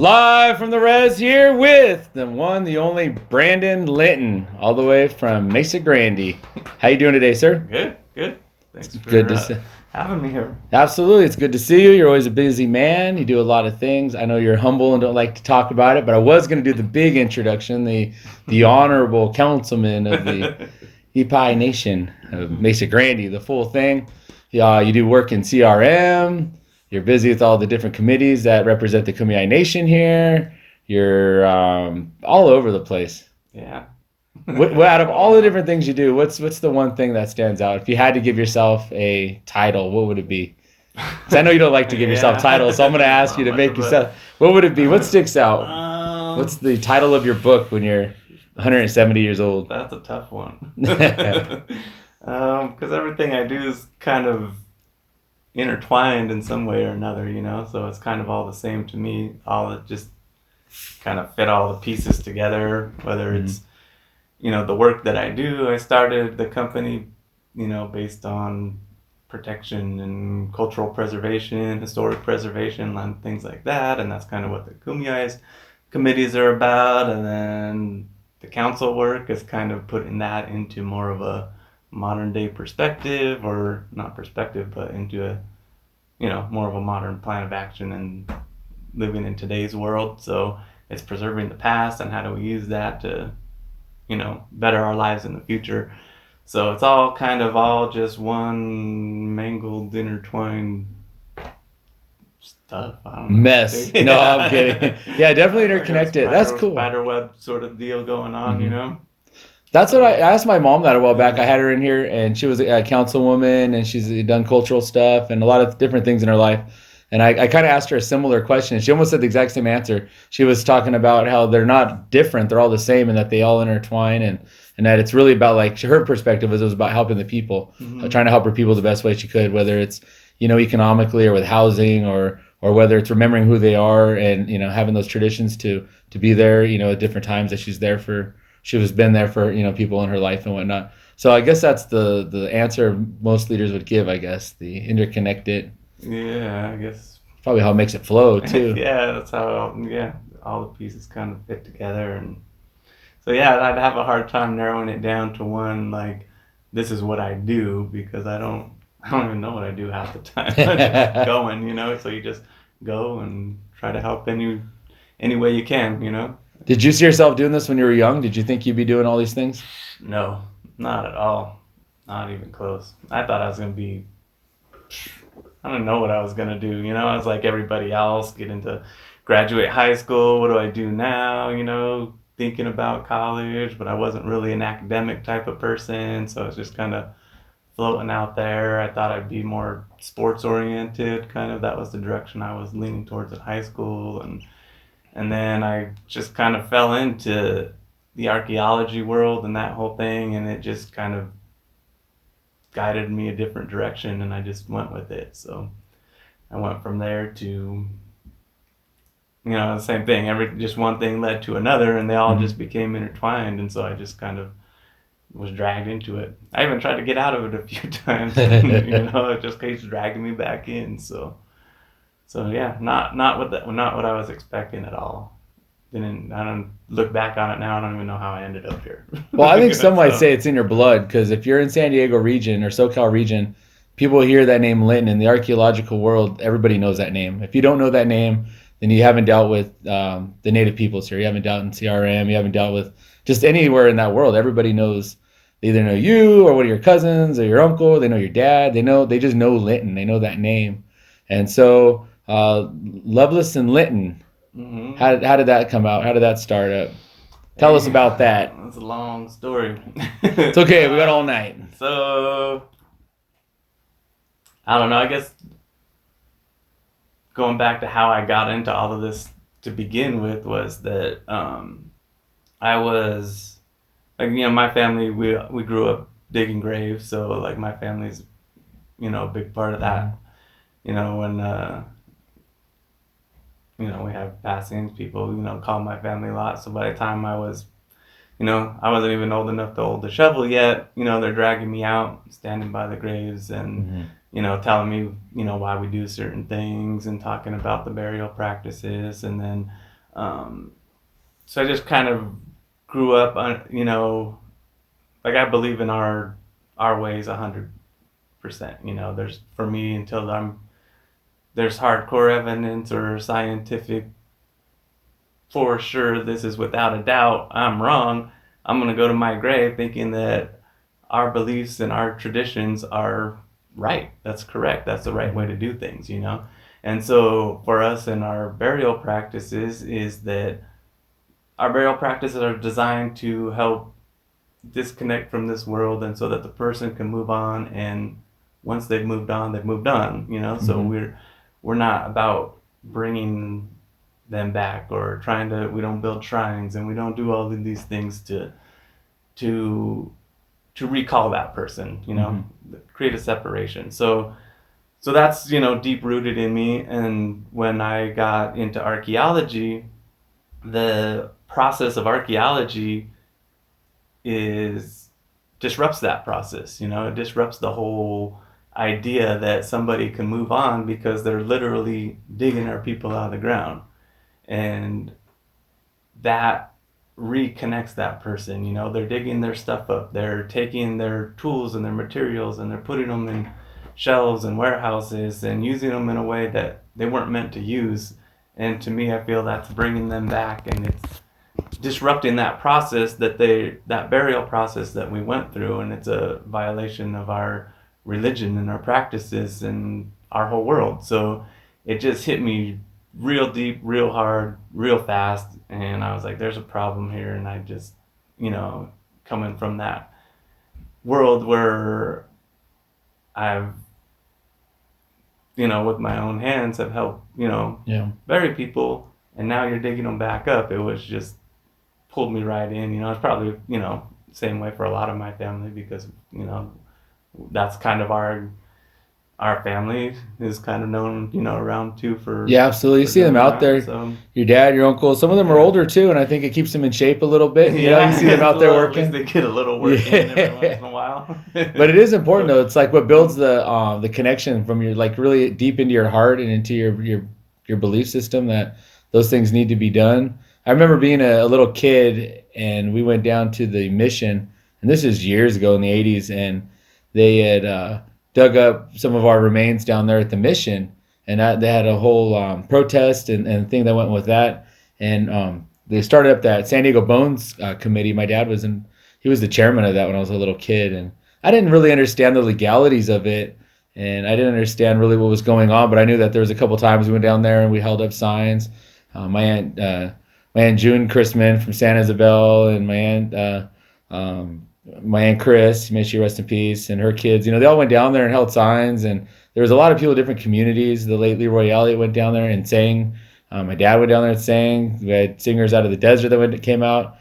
Live from the res here with the one, the only Brandon Linton, all the way from Mesa Grande. How you doing today, sir? Good. Thanks for Good to see. having me here. Absolutely, it's good to see you. You're always a busy man. You do a lot of things. I know you're humble and don't like to talk about it, but I was going to do the big introduction, the honorable councilman of the Ipai Nation of Mesa Grande, the full thing. You do work in CRM. You're busy with all the different committees that represent the Kumeyaay Nation here. You're all over the place. Yeah. Out of all the different things you do, what's the one thing that stands out? If you had to give yourself a title, what would it be? Because I know you don't like to give yourself titles, so I'm going to ask you to make yourself. What would it be? What sticks out? What's the title of your book when you're 170 years old? That's a tough one. Because everything I do is kind of intertwined in some way or another, so it's kind of all the same to me. All it just kind of fit all the pieces together, whether it's the work that I do. I started the company based on protection and cultural preservation, historic preservation, and things like that, and that's kind of what the Kumeyaay's committees are about. And then the council work is kind of putting that into more of a modern day perspective, or not perspective, but into a more of a modern plan of action and living in today's world. So it's preserving the past and how do we use that to better our lives in the future. So it's all kind of all just one mangled, intertwined stuff. I don't know. Mess. No, I'm kidding. Yeah, definitely interconnected. That's cool. Spider web sort of deal going on, That's what I asked my mom that a while back. I had her in here, and she was a councilwoman, and she's done cultural stuff and a lot of different things in her life. And I kind of asked her a similar question, and she almost said the exact same answer. She was talking about how they're not different; they're all the same, and that they all intertwine, and that it's really about, like, her perspective was, it was about helping the people, trying to help her people the best way she could, whether it's economically or with housing, or whether it's remembering who they are and having those traditions to be there at different times that she's there for. She was been there for people in her life and whatnot. So I guess that's the answer most leaders would give. I guess the interconnected. Yeah, I guess Probably how it makes it flow too. Yeah, that's how all the pieces kind of fit together. And so I'd have a hard time narrowing it down to one, like, this is what I do, because I don't even know what I do half the time. I'm just going, so you just go and try to help any way you can. Did you see yourself doing this when you were young? Did you think you'd be doing all these things? No, not at all. Not even close. I thought I was going to be, I don't know what I was going to do. I was like everybody else, get into graduate high school. What do I do now? Thinking about college, but I wasn't really an academic type of person. So it's just kind of floating out there. I thought I'd be more sports oriented, kind of. That was the direction I was leaning towards at high school. And then I just kind of fell into the archaeology world and that whole thing, and it just kind of guided me a different direction, and I just went with it. So I went from there to, the same thing. Just one thing led to another, and they all just became intertwined, and so I just kind of was dragged into it. I even tried to get out of it a few times, it just keeps dragging me back in. So yeah, not what I was expecting at all. I don't look back on it now. I don't even know how I ended up here. Well, I think some might say it's in your blood, because if you're in San Diego region or SoCal region, people hear that name Linton. In the archaeological world, everybody knows that name. If you don't know that name, then you haven't dealt with the native peoples here. You haven't dealt in CRM. You haven't dealt with just anywhere in that world. Everybody knows. They either know you or one of your cousins or your uncle. They know your dad. They just know Linton. They know that name. And so Loveless and Linton. Mm-hmm. How did that come out? How did that start up? Tell us about that. That's a long story. It's okay. We got all night. So I don't know. I guess going back to how I got into all of this to begin with was that I was, like, my family, we grew up digging graves, so, like, my family's a big part of that. When we have passings, people, call my family a lot. So by the time I was, I wasn't even old enough to hold the shovel yet. They're dragging me out, standing by the graves and, telling me, why we do certain things and talking about the burial practices. And then So I just kind of grew up on, like I believe in our ways 100%. There's for me until there's hardcore evidence or scientific for sure this is without a doubt I'm wrong. I'm gonna go to my grave thinking that our beliefs and our traditions are right. That's correct. That's the right way to do things. And so for us in our burial practices is that our burial practices are designed to help disconnect from this world and so that the person can move on, and once they've moved on, so Mm-hmm. we're not about bringing them back or we don't build shrines and we don't do all of these things to to recall that person, Mm-hmm. create a separation. So that's, deep rooted in me. And when I got into archaeology, the process of archaeology is disrupts that process. It disrupts the whole idea that somebody can move on because they're literally digging our people out of the ground. And that reconnects that person. They're digging their stuff up, they're taking their tools and their materials and they're putting them in shelves and warehouses and using them in a way that they weren't meant to use. And to me, I feel that's bringing them back, and it's disrupting that process that burial process that we went through, and it's a violation of our religion and our practices and our whole world. So it just hit me real deep, real hard, real fast, and I was like, there's a problem here. And I just, coming from that world where I've, with my own hands have helped, Yeah. bury people, and now you're digging them back up. It was just pulled me right in. It's probably, same way for a lot of my family, because, that's kind of our family is kind of known, around too Yeah, absolutely. You for see them doing out that. there. So Your dad, your uncle. Some of them are yeah, older too, and I think it keeps them in shape a little bit. You yeah. see them out there Well, at least they working. get a little work in every once in Yeah. a while. But it is important So though. It's like what builds the connection from your, like, really deep into your heart and into your belief system, that those things need to be done. I remember being a little kid and we went down to the mission, and this is years ago in the '80s, and they had dug up some of our remains down there at the mission, and they had a whole protest and thing that went with that, and they started up that San Diego Bones committee. My dad was in He was the chairman of that when I was a little kid, and I didn't really understand the legalities of it, and I didn't understand really what was going on. But I knew that there was a couple times we went down there and we held up signs. My aunt June Chrisman from San Isabel, and my aunt Chris, may she rest in peace, and her kids. They all went down there and held signs, and there was a lot of people, different communities. The late Leroy Elliott went down there and sang. My dad went down there and sang. We had singers out of the desert that came out,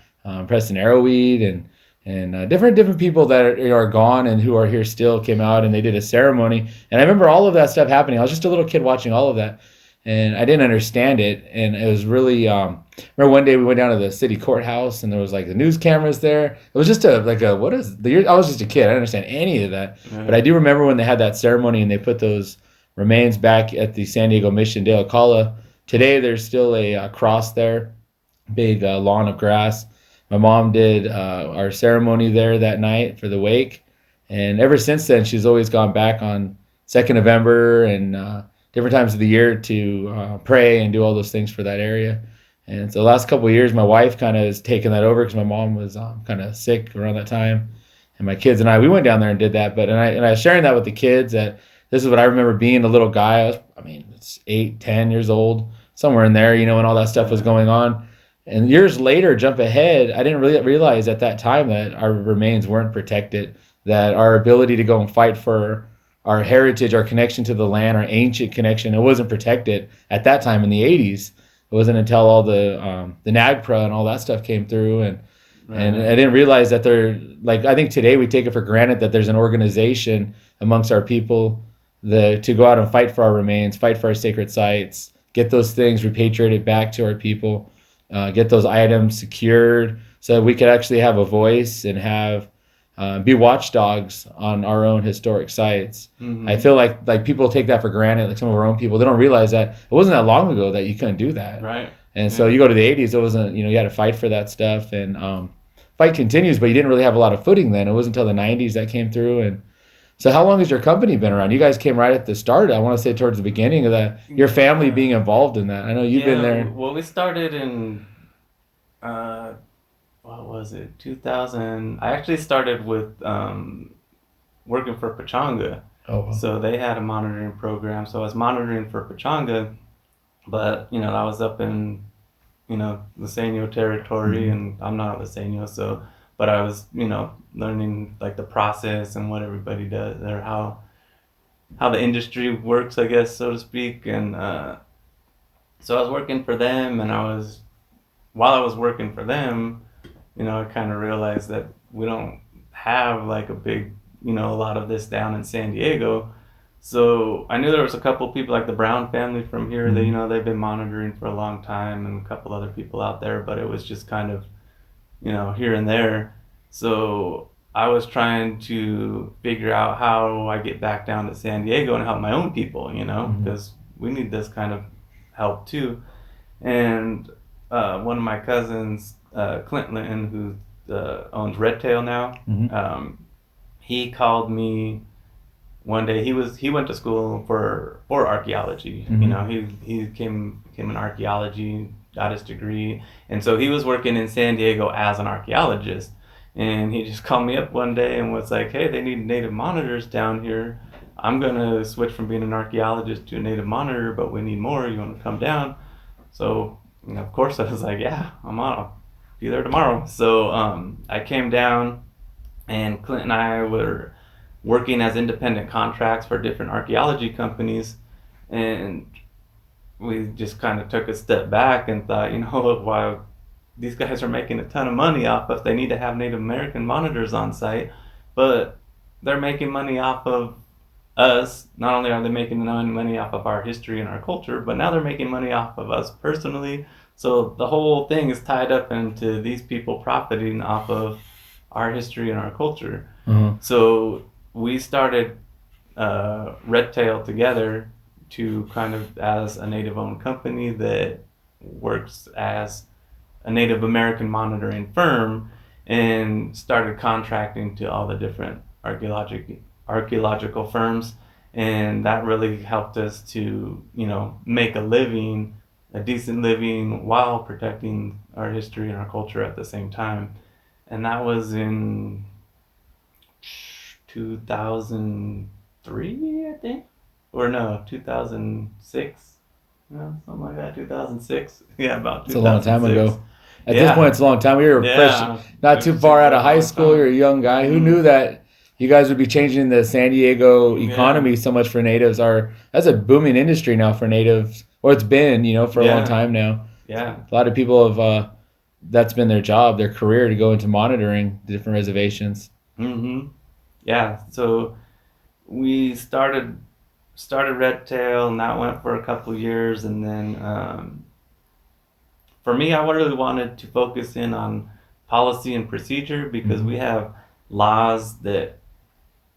Preston Arrowweed, and different people that are gone and who are here still came out, and they did a ceremony. And I remember all of that stuff happening. I was just a little kid watching all of that, and I didn't understand it. And it was really, remember one day we went down to the city courthouse, and there was like the news cameras there. It was just what is the year? I was just a kid. I didn't understand any of that. But I do remember when they had that ceremony and they put those remains back at the San Diego Mission de Alcala. Today there's still a cross there, big lawn of grass. My mom did our ceremony there that night for the wake, and ever since then she's always gone back on 2nd November and different times of the year to pray and do all those things for that area. And so the last couple of years, my wife kind of has taken that over because my mom was kind of sick around that time, and my kids and we went down there and did that. But I was sharing that with the kids, that this is what I remember being a little guy. It's 8, 10 years old, somewhere in there, when all that stuff was going on. And years later, jump ahead, I didn't really realize at that time that our remains weren't protected, that our ability to go and fight for our heritage, our connection to the land, our ancient connection, it wasn't protected at that time in the '80s. It wasn't until all the NAGPRA and all that stuff came through, and I didn't realize that I think today we take it for granted that there's an organization amongst our people to go out and fight for our remains, fight for our sacred sites, get those things repatriated back to our people, get those items secured so that we could actually have a voice and be watchdogs on our own historic sites. Mm-hmm. I feel like people take that for granted, like some of our own people. They don't realize that it wasn't that long ago that you couldn't do that. Right. And so you go to the 80s, it wasn't, you had to fight for that stuff. And fight continues, but you didn't really have a lot of footing then. It wasn't until the 90s that came through. And so how long has your company been around? You guys came right at the start. I want to say towards the beginning of that, your family being involved in that. I know you've been there. Well, we started in, uh, what was it, 2000. I actually started with working for Pachanga. Oh, wow. So they had a monitoring program. So I was monitoring for Pachanga, but, that was up in, Liseño territory, and I'm not Liseño, so, but I was, learning like the process and what everybody does, or how the industry works, I guess, so to speak. And so I was working for them, and while I was working for them, I kind of realized that we don't have like a big, a lot of this down in San Diego. So I knew there was a couple people like the Brown family from here that, they've been monitoring for a long time, and a couple other people out there, but it was just kind of, here and there. So I was trying to figure out how I get back down to San Diego and help my own people, because we need this kind of help too. And one of my cousins, Clint Linton, who owns Redtail now, he called me one day. He went to school for archaeology. He became an archaeology, got his degree, and so he was working in San Diego as an archaeologist. And he just called me up one day and was like, "Hey, they need native monitors down here. I'm gonna switch from being an archaeologist to a native monitor, but we need more. You want to come down?" So, of course, I was like, "Yeah, I'm on. I'll be there tomorrow." So I came down, and Clint and I were working as independent contracts for different archaeology companies, and we just kind of took a step back and thought, while these guys are making a ton of money off us, they need to have Native American monitors on site, but they're making money off of us. Not only are they making money off of our history and our culture, but now they're making money off of us personally. So the whole thing is tied up into these people profiting off of our history and our culture. So we started Redtail together to kind of as a native-owned company that works as a Native American monitoring firm, and started contracting to all the different archaeological firms, and that really helped us to make a decent living while protecting our history and our culture at the same time. And that was in 2003, I think, or no, 2006. No, something like that. 2006. Yeah, about 2006. It's a long time ago. At this point, it's a long time. We were fresh, not too far out of high school. You're a young guy. Who knew that you guys would be changing the San Diego economy so much for natives? That's a booming industry now for natives, or it's been, for a long time now. Yeah. A lot of people have, that's been their job, their career, to go into monitoring the different reservations. Yeah. So we started Redtail, and that went for a couple of years, and then for me, I really wanted to focus in on policy and procedure, because we have laws that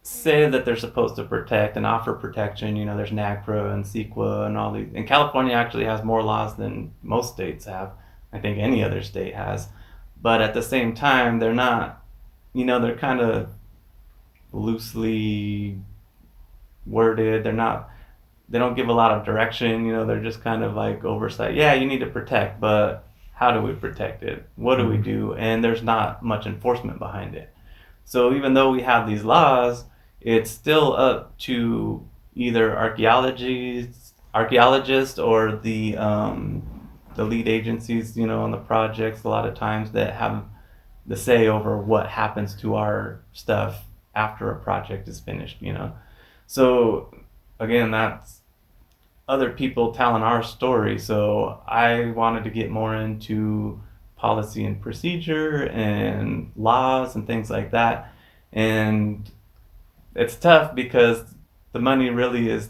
say that they're supposed to protect and offer protection. There's NAGPRA and CEQA and all these. And California actually has more laws than most states have. I think any other state has. But at the same time, they're not, they're kind of loosely worded. They don't give a lot of direction. They're just kind of like oversight. Yeah, you need to protect, but how do we protect it? What do we do? And there's not much enforcement behind it. So even though we have these laws, it's still up to either archaeologists or the lead agencies, on the projects, a lot of times, that have the say over what happens to our stuff after a project is finished. So again, that's other people telling our story. So I wanted to get more into policy and procedure and laws and things like that. And it's tough, because the money really is,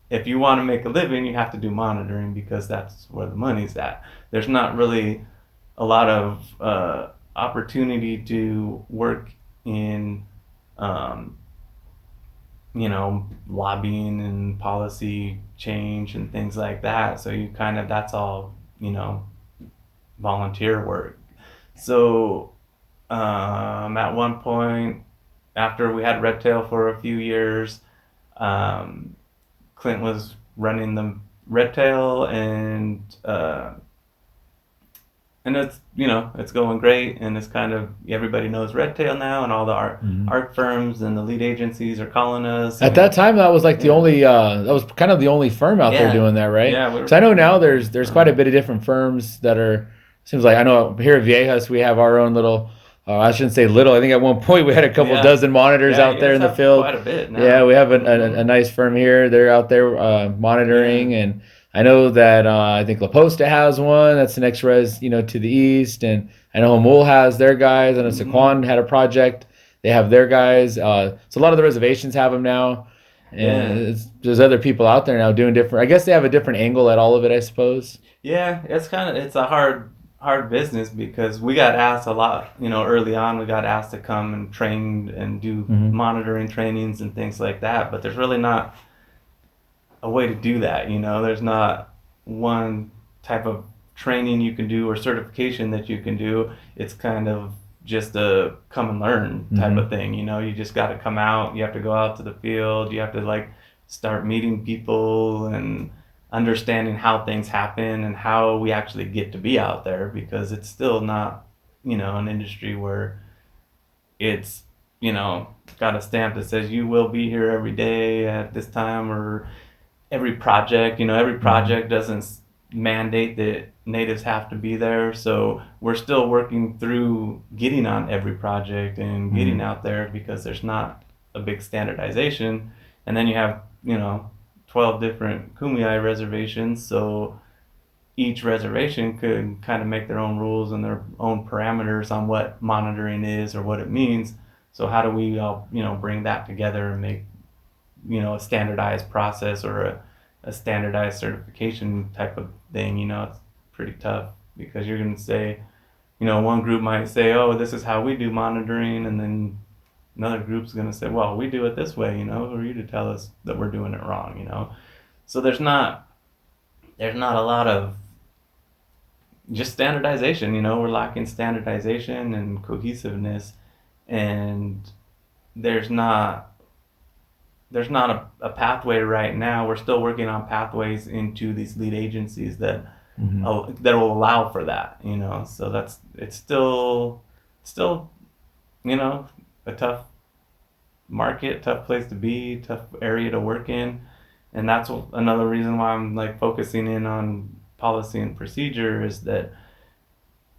if you want to make a living, you have to do monitoring, because that's where the money's at. There's not really a lot of opportunity to work in lobbying and policy change and things like that. So you kind of, that's all, volunteer work. So at one point, after we had Redtail for a few years, um, Clint was running the Redtail, and it's, it's going great, and it's kind of, everybody knows Redtail now, and all the Mhm. art firms and the lead agencies are calling us, At that and time, that was like the yeah, only that was kind of the only firm out there yeah, doing that, right? yeah, Because I know we're now the only there's quite a firm. bit of different firms that are. Seems like I know here at Viejas we have our own little. I shouldn't say little. I think at one point we had a couple Yeah, dozen monitors yeah, out you there guys in the have field. quite a bit Yeah, now. we have a Hmm. nice firm here. They're out there Yeah. monitoring, and I know that I think La Posta has one. That's the next res, to the east, and I know Hamul has their guys. I know Hmm. Saquon had a project. They have their guys. So a lot of the reservations have them now, and Yeah. there's other people out there now doing different. I guess they have a different angle at all of it, I suppose. Yeah, it's a hard business because we got asked a lot, early on we got asked to come and train and do Hmm. monitoring trainings and things like that, but there's really not a way to do that. There's not one type of training you can do or certification that you can do. It's kind of just a come and learn type of Hmm. thing. You just got to come out, you have to go out to the field, you have to like start meeting people and understanding how things happen and how we actually get to be out there, because it's still not, an industry where it's, you know, got a stamp that says you will be here every day at this time, or every Hmm. project doesn't mandate that natives have to be there. So we're still working through getting on every project and getting Hmm. out there, because there's not a big standardization. And then you have, 12 different Kumeyaay reservations. So each reservation could kind of make their own rules and their own parameters on what monitoring is or what it means. So how do we all, bring that together and make, a standardized process or a standardized certification type of thing? It's pretty tough, because you're going to say, one group might say, oh, this is how we do monitoring, and then another group's going to say, well, we do it this way. Who are you to tell us that we're doing it wrong? So there's not a lot of just standardization. We're lacking standardization and cohesiveness, and there's not there's not a pathway right now. We're still working on pathways into these lead agencies Hmm. that will allow for that. So it's still you know a tough market, tough place to be, tough area to work in, and that's another reason why I'm like focusing in on policy and procedure, is that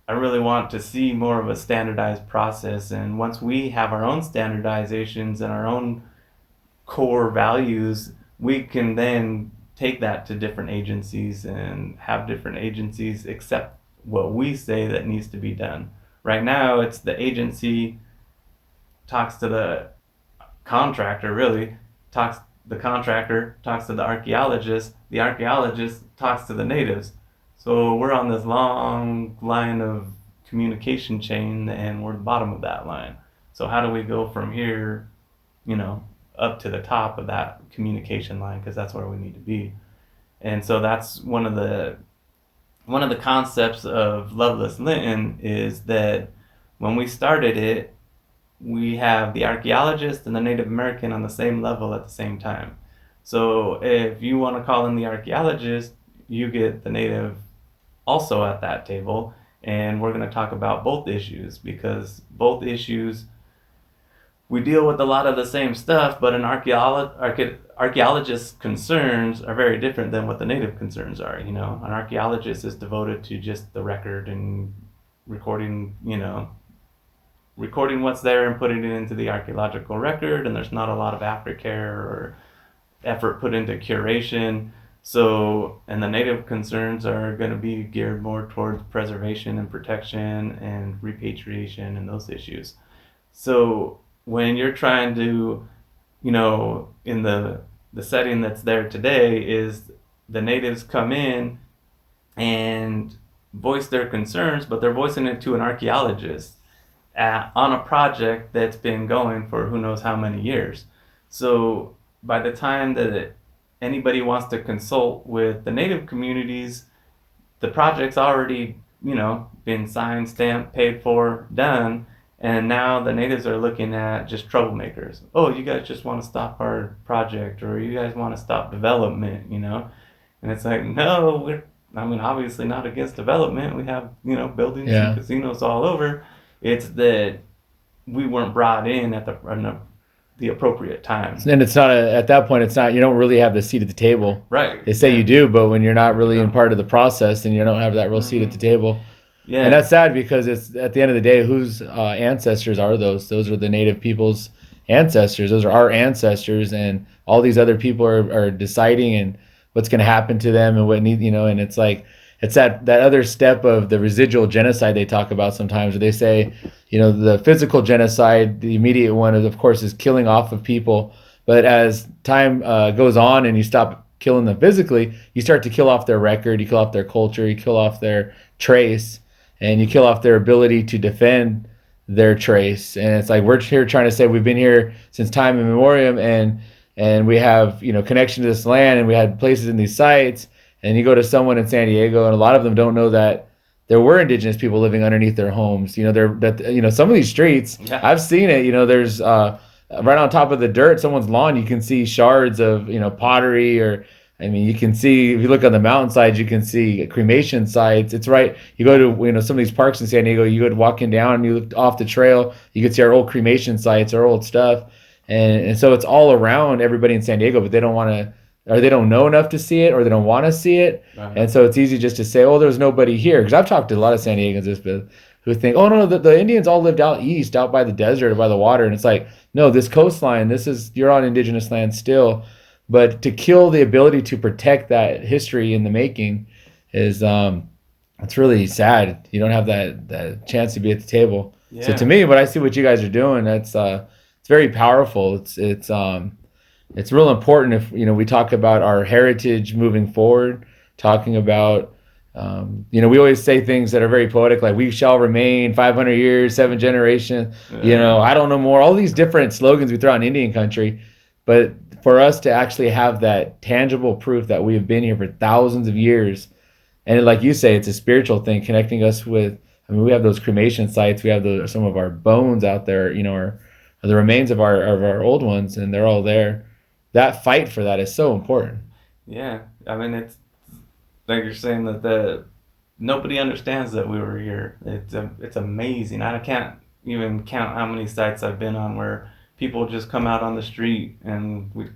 I really want to see more of a standardized process. And once we have our own standardizations and our own core values, we can then take that to different agencies and have different agencies accept what we say that needs to be done. Right now, it's the agency talks to the contractor, really, talks the contractor talks to the archaeologist talks to the natives. So we're on this long line of communication chain, and we're the bottom of that line. So how do we go from here, you know, up to the top of that communication line, because that's where we need to be. And so that's one of the concepts of Loveless Linton, is that when we started it, we have the archaeologist and the Native American on the same level at the same time. So if you want to call in the archaeologist, you get the native also at that table, and we're going to talk about both issues, because both issues, we deal with a lot of the same stuff, but an archaeologist's concerns are very different than what the native concerns are. An archaeologist is devoted to just the record and recording, recording what's there and putting it into the archaeological record, and there's not a lot of aftercare or effort put into curation. So, and the native concerns are going to be geared more towards preservation and protection and repatriation and those issues. So, when you're trying to, in the setting that's there today, is the natives come in and voice their concerns, but they're voicing it to an archaeologist on a project that's been going for who knows how many years. So by the time that anybody wants to consult with the native communities, the project's already been signed, stamped, paid for, done. And now the natives are looking at just troublemakers. Oh, you guys just want to stop our project, or you guys want to stop development. And it's like, no, obviously not against development. We have, buildings and Yeah. casinos all over. It's that we weren't brought in at the appropriate time. And it's not at that point. It's not, you don't really have the seat at the table. Right. They say Yeah. you do, but when you're not really in No. part of the process, then you don't have that real seat at the table. And Yeah. that's sad because it's at the end of the day, whose ancestors are those? Those are the native people's ancestors. Those are our ancestors, and all these other people are deciding and what's going to happen to them and what need, and it's like it's that other step of the residual genocide they talk about sometimes, where they say, the physical genocide, the immediate one, is, of course, is killing off of people. But as time goes on and you stop killing them physically, you start to kill off their record, you kill off their culture, you kill off their trace, and you kill off their ability to defend their trace. And it's like we're here trying to say we've been here since time immemorial, and we have connection to this land, and we had places in these sites. And you go to someone in San Diego, and a lot of them don't know that there were indigenous people living underneath their homes. Some of these streets, Yeah. I've seen it. There's right on top of the dirt, someone's lawn, you can see shards of pottery, or you can see, if you look on the mountainside, you can see cremation sites. It's right. You go to some of these parks in San Diego, you go walking down, and you look off the trail, you can see our old cremation sites, our old stuff, and so it's all around everybody in San Diego, but they don't want to, or they don't know enough to see it, or they don't want to see it. Right. And so it's easy just to say, oh, there's nobody here. Because I've talked to a lot of San Diegans who think, oh, no, the Indians all lived out east, out by the desert or by the water. And it's like, no, this coastline, you're on indigenous land still. But to kill the ability to protect that history in the making is, it's really sad. You don't have that chance to be at the table. Yeah. So to me, when I see what you guys are doing, it's very powerful. It's real important if we talk about our heritage moving forward, talking about we always say things that are very poetic, like we shall remain 500 years, 7 generations, I don't know more, all these different slogans we throw in Indian country. But for us to actually have that tangible proof that we have been here for thousands of years, and like you say, it's a spiritual thing connecting us with, we have those cremation sites, we have some of our bones out there, or the remains of our old ones, and they're all there. That fight for that is so important. Yeah, it's like you're saying that nobody understands that we were here. It's amazing. I can't even count how many sites I've been on where people just come out on the street and we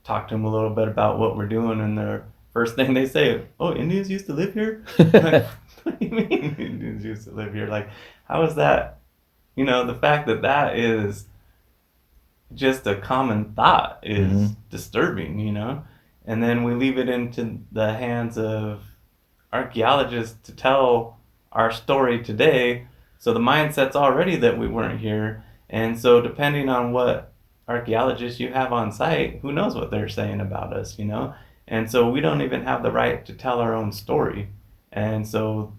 talk to them a little bit about what we're doing, and the first thing they say, "Oh, Indians used to live here." Like, what do you mean Indians used to live here? Like, how is that? The fact that is just a common thought is disturbing, and then we leave it into the hands of archaeologists to tell our story today. So the mindset's already that we weren't here, and so depending on what archaeologists you have on site, who knows what they're saying about us, and so we don't even have the right to tell our own story. And so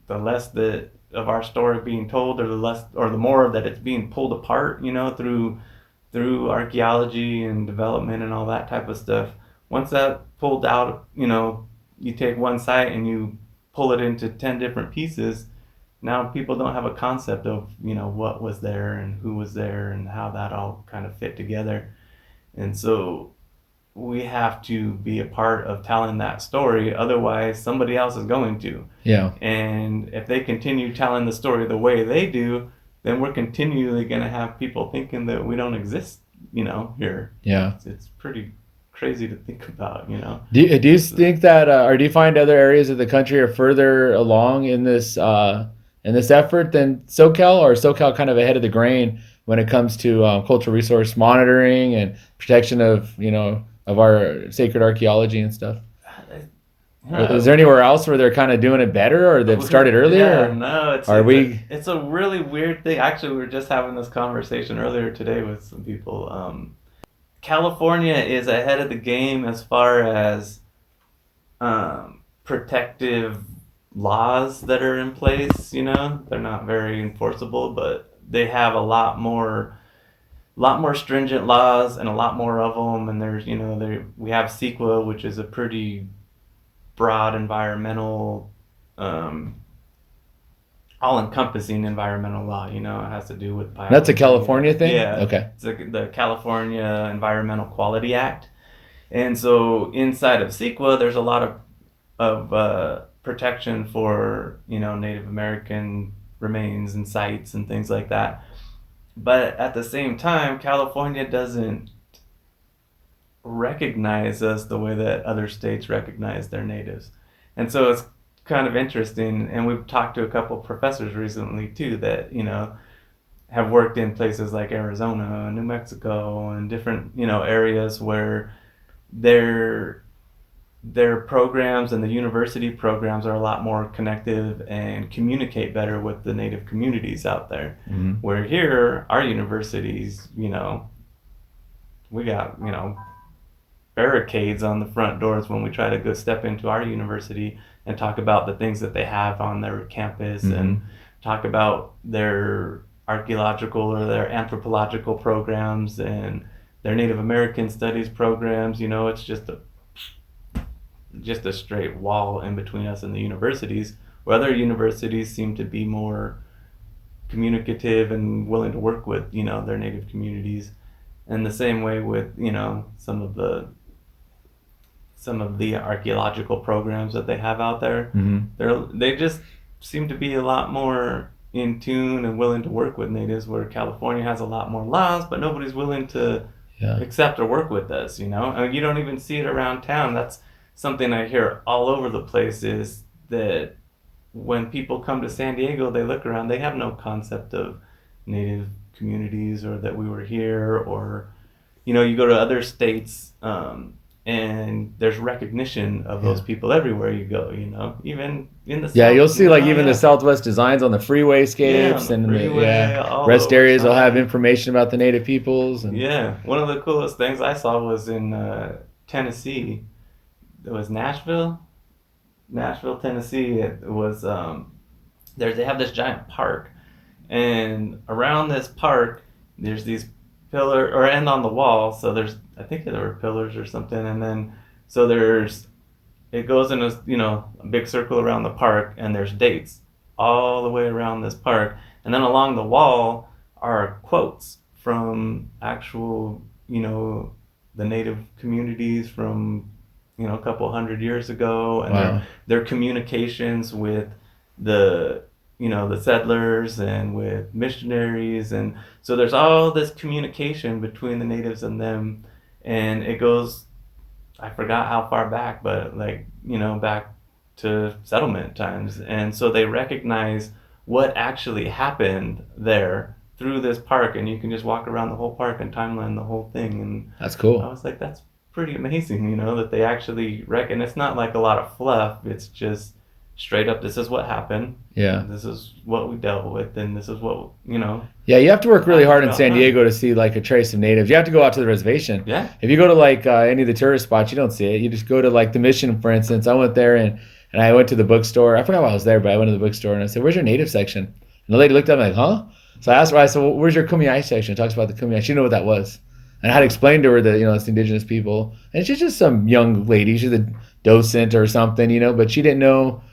the less that of our story being told, or the more that it's being pulled apart, through archaeology and development and all that type of stuff. Once that pulled out, you take one site and you pull it into 10 different pieces. Now people don't have a concept of, what was there and who was there and how that all kind of fit together. And so we have to be a part of telling that story. Otherwise, somebody else is going to. Yeah. And if they continue telling the story the way they do, then we're continually going to have people thinking that we don't exist, here. Yeah. It's pretty crazy to think about, Do you think that, or do you find other areas of the country are further along in this effort than SoCal, or SoCal kind of ahead of the grain when it comes to cultural resource monitoring and protection of, of our sacred archaeology and stuff? Is there anywhere else where they're kind of doing it better, or they've started earlier? Yeah, no, it's a really weird thing. Actually, we were just having this conversation earlier today with some people. California is ahead of the game as far as protective laws that are in place. They're not very enforceable, but they have a lot more stringent laws and a lot more of them. And there's we have CEQA, which is a pretty broad environmental all-encompassing environmental law. You know, it has to do with That's a biology. California thing? Yeah, Okay. it's the California Environmental Quality Act. And so inside of CEQA, there's a lot of protection for, you know, Native American remains and sites and things like that. But at the same time, California doesn't recognize us the way that other states recognize their natives. And so it's kind of interesting. And we've talked to a couple of professors recently too that, you know, have worked in places like Arizona, New Mexico, and different, you know, areas where their their programs and the university programs are a lot more connective and communicate better with the native communities out there. Mm-hmm. Where here, our universities, you know, we got, you know, barricades on the front doors when we try to go step into our university and talk about the things that they have on their campus Mm-hmm. and talk about their archaeological or their anthropological programs and their Native American studies programs. You know, it's just a straight wall in between us and the universities, where other universities seem to be more communicative and willing to work with, you know, their native communities. And the same way with, you know, some of the archaeological programs that they have out there. They just seem to be a lot more in tune and willing to work with natives, where California has a lot more laws, but nobody's willing to accept or work with us, you know? And you don't even see it around town. That's something I hear all over the place, is that when people come to San Diego, they look around, they have no concept of native communities or that we were here, or, you know, you go to other states, and there's recognition of those people everywhere you go, you know, even in the South. You'll see like even yeah. the Southwest designs on the freewayscapes on the freeway, all rest over areas will have town. information about the native peoples. And Yeah, one of the coolest things I saw was in Tennessee. It was Nashville, Tennessee. It was they have this giant park, and around this park there's these pillar or and on the wall. So there's, I think there were pillars or something, and then so there's, it goes in a, you know, a big circle around the park, and there's dates all the way around this park, and then along the wall are quotes from actual, you know, the native communities from, you know, a couple hundred years ago, and Wow. their communications with the, you know, the settlers and with missionaries. And so there's all this communication between the natives and them, and it goes, I forgot how far back, but like, you know, back to settlement times. And so they recognize what actually happened there through this park, and you can just walk around the whole park and timeline the whole thing. And that's cool. I was like, that's pretty amazing, you know, that they actually reckon. It's not like a lot of fluff. It's just straight up, this is what happened. Yeah. This is what we dealt with, and this is what, you know. Yeah, you have to work really hard in San Diego to see like a trace of natives. You have to go out to the reservation. Yeah. If you go to like any of the tourist spots, you don't see it. You just go to like the Mission, for instance. I went there and I went to the bookstore. I forgot why I was there, but I went to the bookstore and I said, "Where's your native section?" And the lady looked at me like, "Huh?" So I asked her. I said, "Well, where's your Kumeyaay section?" It talks about the Kumeyaay. She didn't know what that was. And I had to explain to her that, you know, it's indigenous people. And she's just some young lady. She's a docent or something, you know, but she didn't know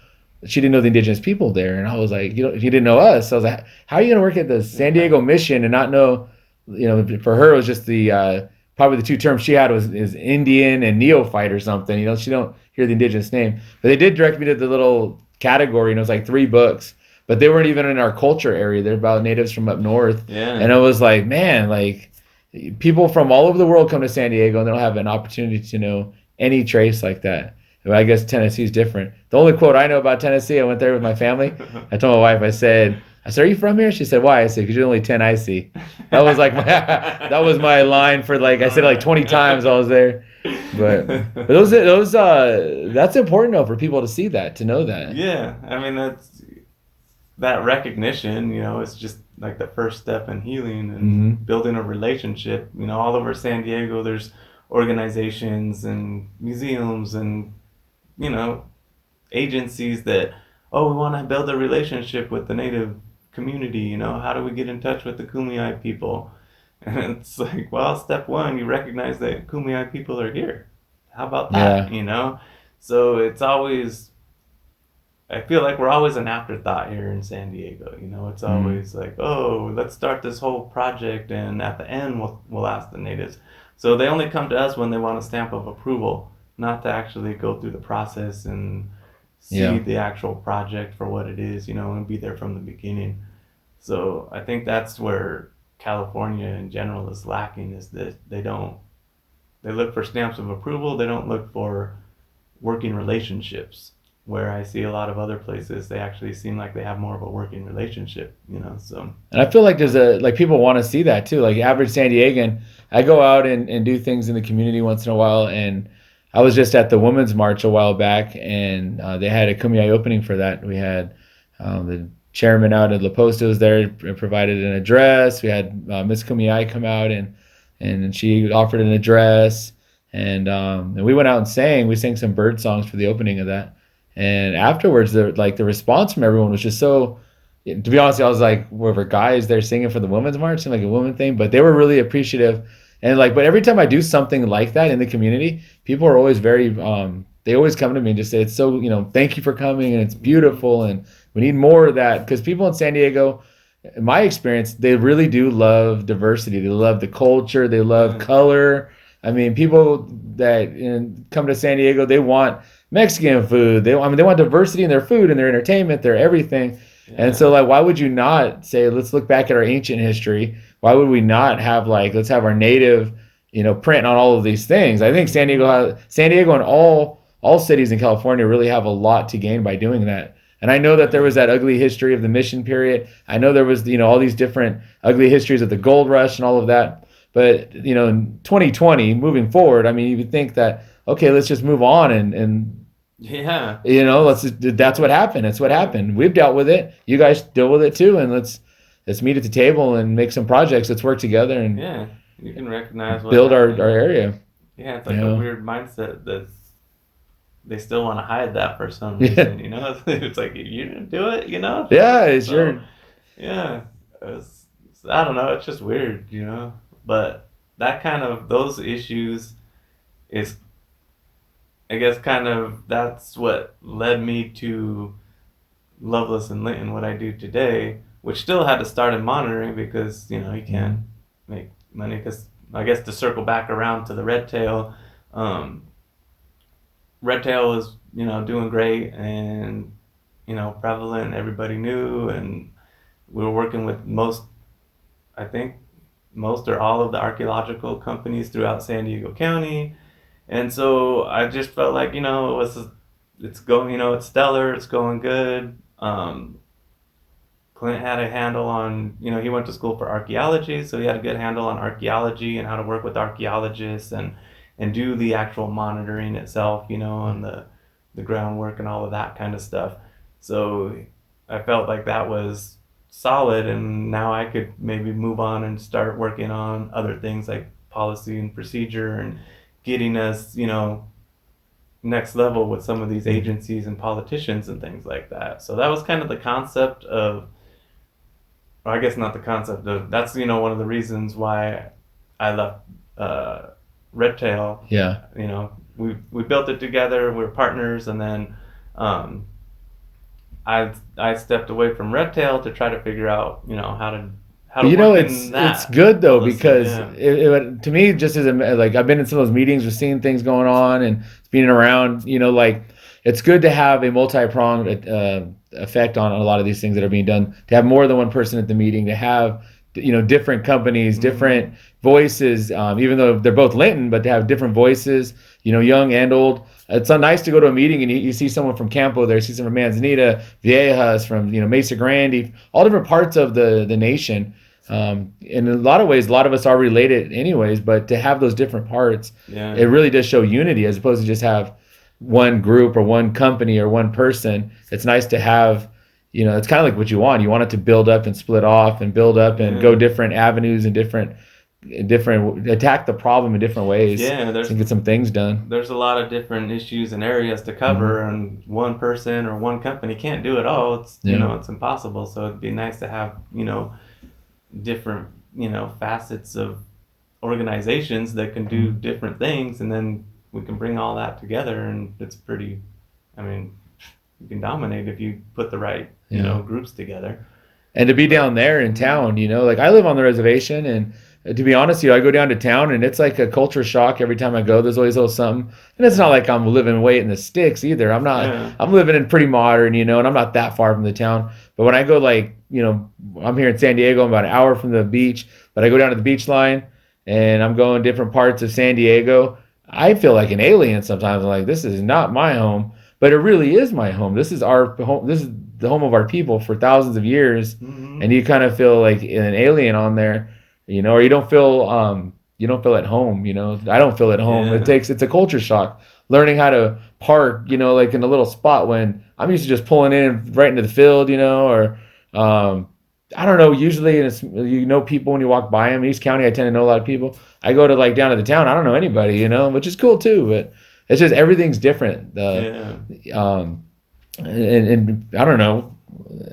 the indigenous people there. And I was like, you know, if you didn't know us, I was like, how are you going to work at the San Diego Mission and not know, you know, for her, it was just the, probably the two terms she had is Indian and neophyte or something, you know, she don't hear the indigenous name. But they did direct me to the little category, and it was like 3 books, but they weren't even in our culture area. They're about natives from up north. Yeah. And I was like, man, like people from all over the world come to San Diego and they don't have an opportunity to know any trace like that. I guess Tennessee's different. The only quote I know about Tennessee, I went there with my family. I told my wife, I said, "Are you from here?" She said, "Why?" I said, "Because you're only 10 I see." That was like that was my line for, like, I said it like 20 times I was there. But those that's important though for people to see that, to know that. Yeah, I mean, that recognition, you know, is just like the first step in healing and building a relationship. You know, all over San Diego, there's organizations and museums and, you know, agencies that, oh, we want to build a relationship with the native community, you know, how do we get in touch with the Kumeyaay people? And it's like, well, step one, you recognize that Kumeyaay people are here. How about that? Yeah. You know? So it's always I feel like we're always an afterthought here in San Diego. You know, it's Mm. always like, oh, let's start this whole project, and at the end, we'll ask the natives. So they only come to us when they want a stamp of approval, not to actually go through the process and see Yeah. the actual project for what it is, you know, and be there from the beginning. So I think that's where California in general is lacking, is that they look for stamps of approval. They don't look for working relationships. Where I see a lot of other places, they actually seem like they have more of a working relationship, you know. So And I feel like there's a like people want to see that too. Like average San Diegan, I go out and do things in the community once in a while. And I was just at the Women's March a while back, and they had a Kumeyaay opening for that. We had the chairman out at La Posta was there, provided an address. We had Miss Kumeyaay come out and she offered an address. And we went out and sang. We sang some bird songs for the opening of that. And afterwards, the response from everyone was just so, to be honest, I was like, were guys there singing for the women's march and like a woman thing, but they were really appreciative. And like, but every time I do something like that in the community, people are always very, they always come to me and just say, it's so, thank you for coming and it's beautiful and we need more of that. Because people in San Diego, in my experience, they really do love diversity. They love the culture. They love yeah, color. I mean, people that come to San Diego, they want Mexican food. They want diversity in their food and their entertainment, their everything. And yeah, so, like, why would you not say, let's look back at our ancient history? Why would we not have like, let's have our native, print on all of these things? I think San Diego and all cities in California really have a lot to gain by doing that. And I know that there yeah, was that ugly history of the mission period. I know there was, all these different ugly histories of the gold rush and all of that. But, in 2020, moving forward, I mean, you would think that, okay, let's just move on and yeah. let's It's that's what happened. That's what yeah, happened. We've dealt with it. You guys deal with it too, and let's meet at the table and make some projects. Let's work together and yeah. You can recognize what build our happened. area. Yeah, it's You like a know, weird mindset that they still want to hide that for some yeah, reason. You know, it's like you didn't do it. You know, yeah. It's so your yeah. It's, I don't know. It's just weird. You know, but that kind of those issues is, I guess, kind of that's what led me to Loveless and Linton, what I do today, which still had to start in monitoring because you know you can't mm, make money. Because I guess to circle back around to the Redtail, um, Redtail was doing great and prevalent. Everybody knew, and we were working with I think, most or all of the archaeological companies throughout San Diego County. And so I just felt like it's going, it's stellar, it's going good. Clint had a handle on, he went to school for archaeology, so he had a good handle on archaeology and how to work with archaeologists and do the actual monitoring itself, and the groundwork and all of that kind of stuff. So I felt like that was solid, and now I could maybe move on and start working on other things like policy and procedure and getting us, next level with some of these mm. agencies and politicians and things like that. So that was kind of the concept of, or I guess not the concept of, that's, one of the reasons why I left Redtail. Yeah. We built it together, we were partners, and then um, I stepped away from Redtail to try to figure out, how But to work in it's that good though policy. because Yeah. to me, just as like I've been in some of those meetings, with seeing things going on and being around. Like it's good to have a multi-pronged effect on a lot of these things that are being done. To have more than one person at the meeting, to have different companies, Mm-hmm. different voices, even though they're both Linton, but to have different voices, young and old. It's nice to go to a meeting and you see someone from Campo there, you see someone from Manzanita, Viejas, from Mesa Grande, all different parts of the nation. In a lot of ways, a lot of us are related anyways, but to have those different parts, Yeah. it really does show unity as opposed to just have one group or one company or one person. It's nice to have, it's kind of like what you want. You want it to build up and split off and build up and go Yeah. different avenues and different attack the problem in different ways Yeah. to get some things done. There's a lot of different issues and areas to cover, Hmm. and one person or one company can't do it all. It's Yeah. it's impossible. So it'd be nice to have different facets of organizations that can do Hmm. different things, and then we can bring all that together, and it's pretty. I mean, dominate if you put the right, groups together. And to be down there in town, like I live on the reservation, and to be honest, I go down to town and it's like a culture shock every time I go. There's always a little something. And it's not like I'm living way in the sticks either. I'm not, I'm living in pretty modern, and I'm not that far from the town. But when I go I'm here in San Diego, I'm about an hour from the beach, but I go down to the beach line and I'm going different parts of San Diego. I feel like an alien sometimes. I'm like, this is not my home, but it really is my home. This is our home. This is the home of our people for thousands of years. And you kind of feel like an alien on there, or you don't feel at home. I don't feel at home. It's a culture shock learning how to park, like in a little spot when I'm used to just pulling in right into the field, or I don't know. Usually, it's, people when you walk by them. In East County, I tend to know a lot of people. I go to down to the town. I don't know anybody, which is cool too. But it's just everything's different. And I don't know.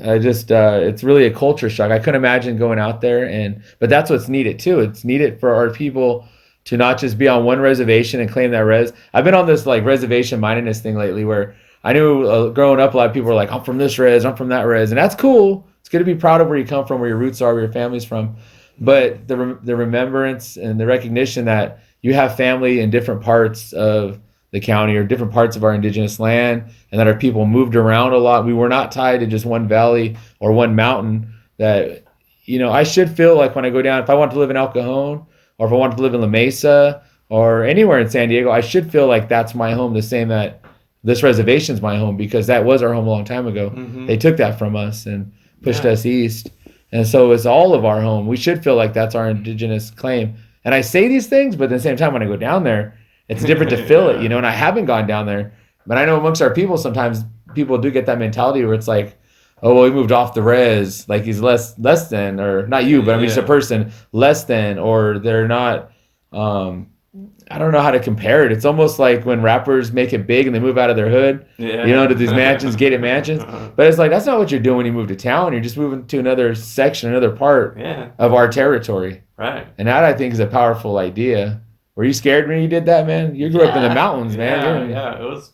I just it's really a culture shock. I couldn't imagine going out there, but that's what's needed too. It's needed for our people to not just be on one reservation and claim that res. I've been on this reservation mindedness thing lately, where I knew growing up a lot of people were like, I'm from this res, I'm from that res, and that's cool. It's good to be proud of where you come from, where your roots are, where your family's from. But the remembrance and the recognition that you have family in different parts of the county or different parts of our indigenous land, and that our people moved around a lot. We were not tied to just one valley or one mountain. That, I should feel like when I go down, if I want to live in El Cajon, or if I want to live in La Mesa or anywhere in San Diego, I should feel like that's my home, the same that this reservation's my home, because that was our home a long time ago. They took that from us and pushed us east. And so it's all of our home. We should feel like that's our indigenous claim. And I say these things, but at the same time, when I go down there, it's different to feel it, and I haven't gone down there. But I know amongst our people, sometimes people do get that mentality where it's like, oh, well, he moved off the res, like he's less than, or not you, but I mean, just a person less than, or they're not, I don't know how to compare it. It's almost like when rappers make it big and they move out of their hood, to these mansions, gated mansions. But it's like, that's not what you're doing when you move to town. You're just moving to another section, another part of our territory. Right. And that, I think, is a powerful idea. Were you scared when you did that, man? You grew up in the mountains, man. Yeah, it was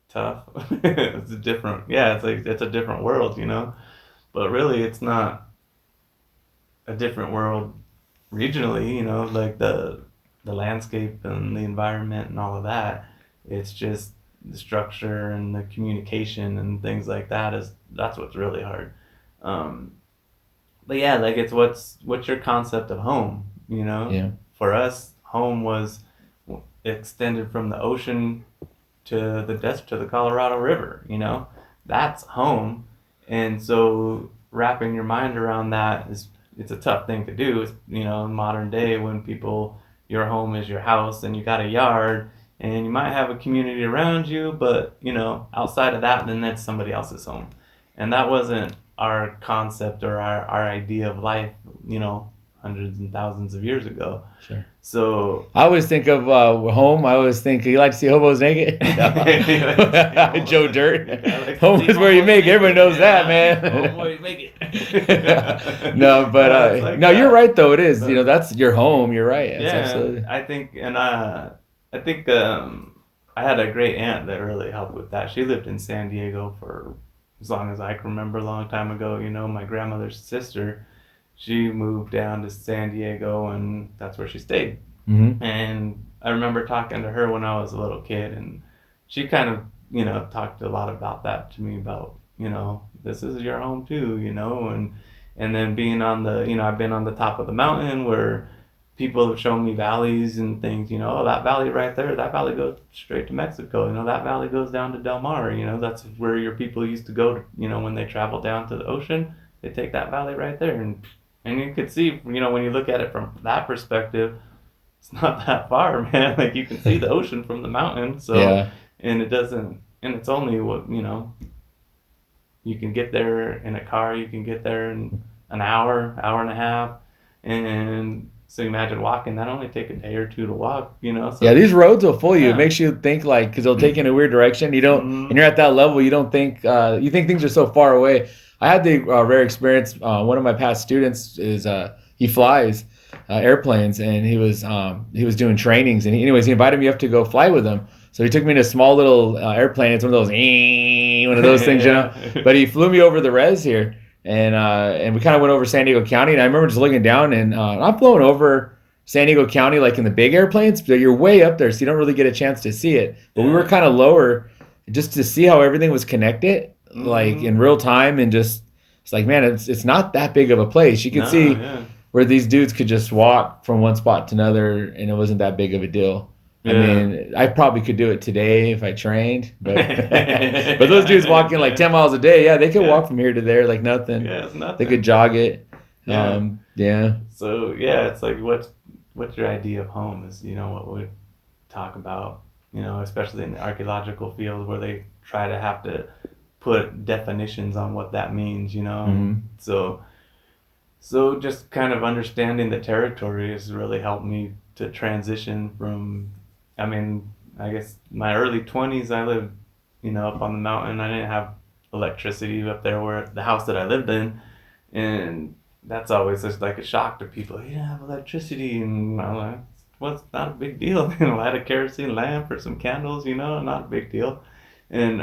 tough. It's different. Yeah, it's a different world, But really, it's not a different world regionally, like the landscape and the environment and all of that. It's just the structure and the communication and things like that that's what's really hard. But yeah, it's what's your concept of home, Yeah. For us, home was extended from the ocean to the desert, to the Colorado River, that's home. And so wrapping your mind around that it's a tough thing to do. In modern day, when your home is your house and you got a yard and you might have a community around you, but outside of that, then that's somebody else's home. And that wasn't our concept or our idea of life, hundreds and thousands of years ago. Sure. So I always think of home. I always think, you like to see hobos naked? Joe Dirt. Home is where you make it. Everybody knows that, man. Home where you make it. No, but no, you're right though. It is. That's your home. You're right. It's absolutely. I think, I had a great aunt that really helped with that. She lived in San Diego for as long as I can remember, a long time ago. My grandmother's sister, she moved down to San Diego, and that's where she stayed. Mm-hmm. And I remember talking to her when I was a little kid, and she kind of, talked a lot about that to me, about, this is your home too, and then being on I've been on the top of the mountain where people have shown me valleys and things, oh, that valley right there, that valley goes straight to Mexico, that valley goes down to Del Mar, that's where your people used to go, when they travel down to the ocean, they take that valley right there. And you could see, when you look at it from that perspective, it's not that far, man. You can see the ocean from the mountain. So, and it's only what, you can get there in a car, you can get there in an hour and a half. And so imagine walking, that only take a day or two to walk, So, yeah, these roads will fool you. It makes you think because they'll take you in a weird direction. You don't, and you're at that level, you don't think, you think things are so far away. I had the rare experience. One of my past students he flies airplanes, and he was doing trainings, and he invited me up to go fly with him. So he took me in a small little airplane. It's one of those one of those things, you know. Yeah. But he flew me over the res here, and we kind of went over San Diego County, and I remember just looking down, and I'm flowing over San Diego County like in the big airplanes, but you're way up there, so you don't really get a chance to see it. But we were kind of lower, just to see how everything was connected, like in real time, and just it's like, man, it's not that big of a place. You can see where these dudes could just walk from one spot to another, and it wasn't that big of a deal. I mean, I probably could do it today if I trained, but but those dudes walking like 10 miles a day, yeah, they could walk from here to there like nothing. Yeah, it's nothing. They could jog it. Yeah. So yeah, it's like what's your idea of home is, you know, what we talk about, you know, especially in the archaeological field where they try to have to put definitions on what that means, you know. So just kind of understanding the territory has really helped me to transition from, I mean, I guess my early 20s, I lived, you know, up on the mountain. I didn't have electricity up there where the house that I lived in. And that's always just like a shock to people. You didn't have electricity. And I'm like, well, it's not a big deal. You know, I had a kerosene lamp or some candles, you know, not a big deal. And,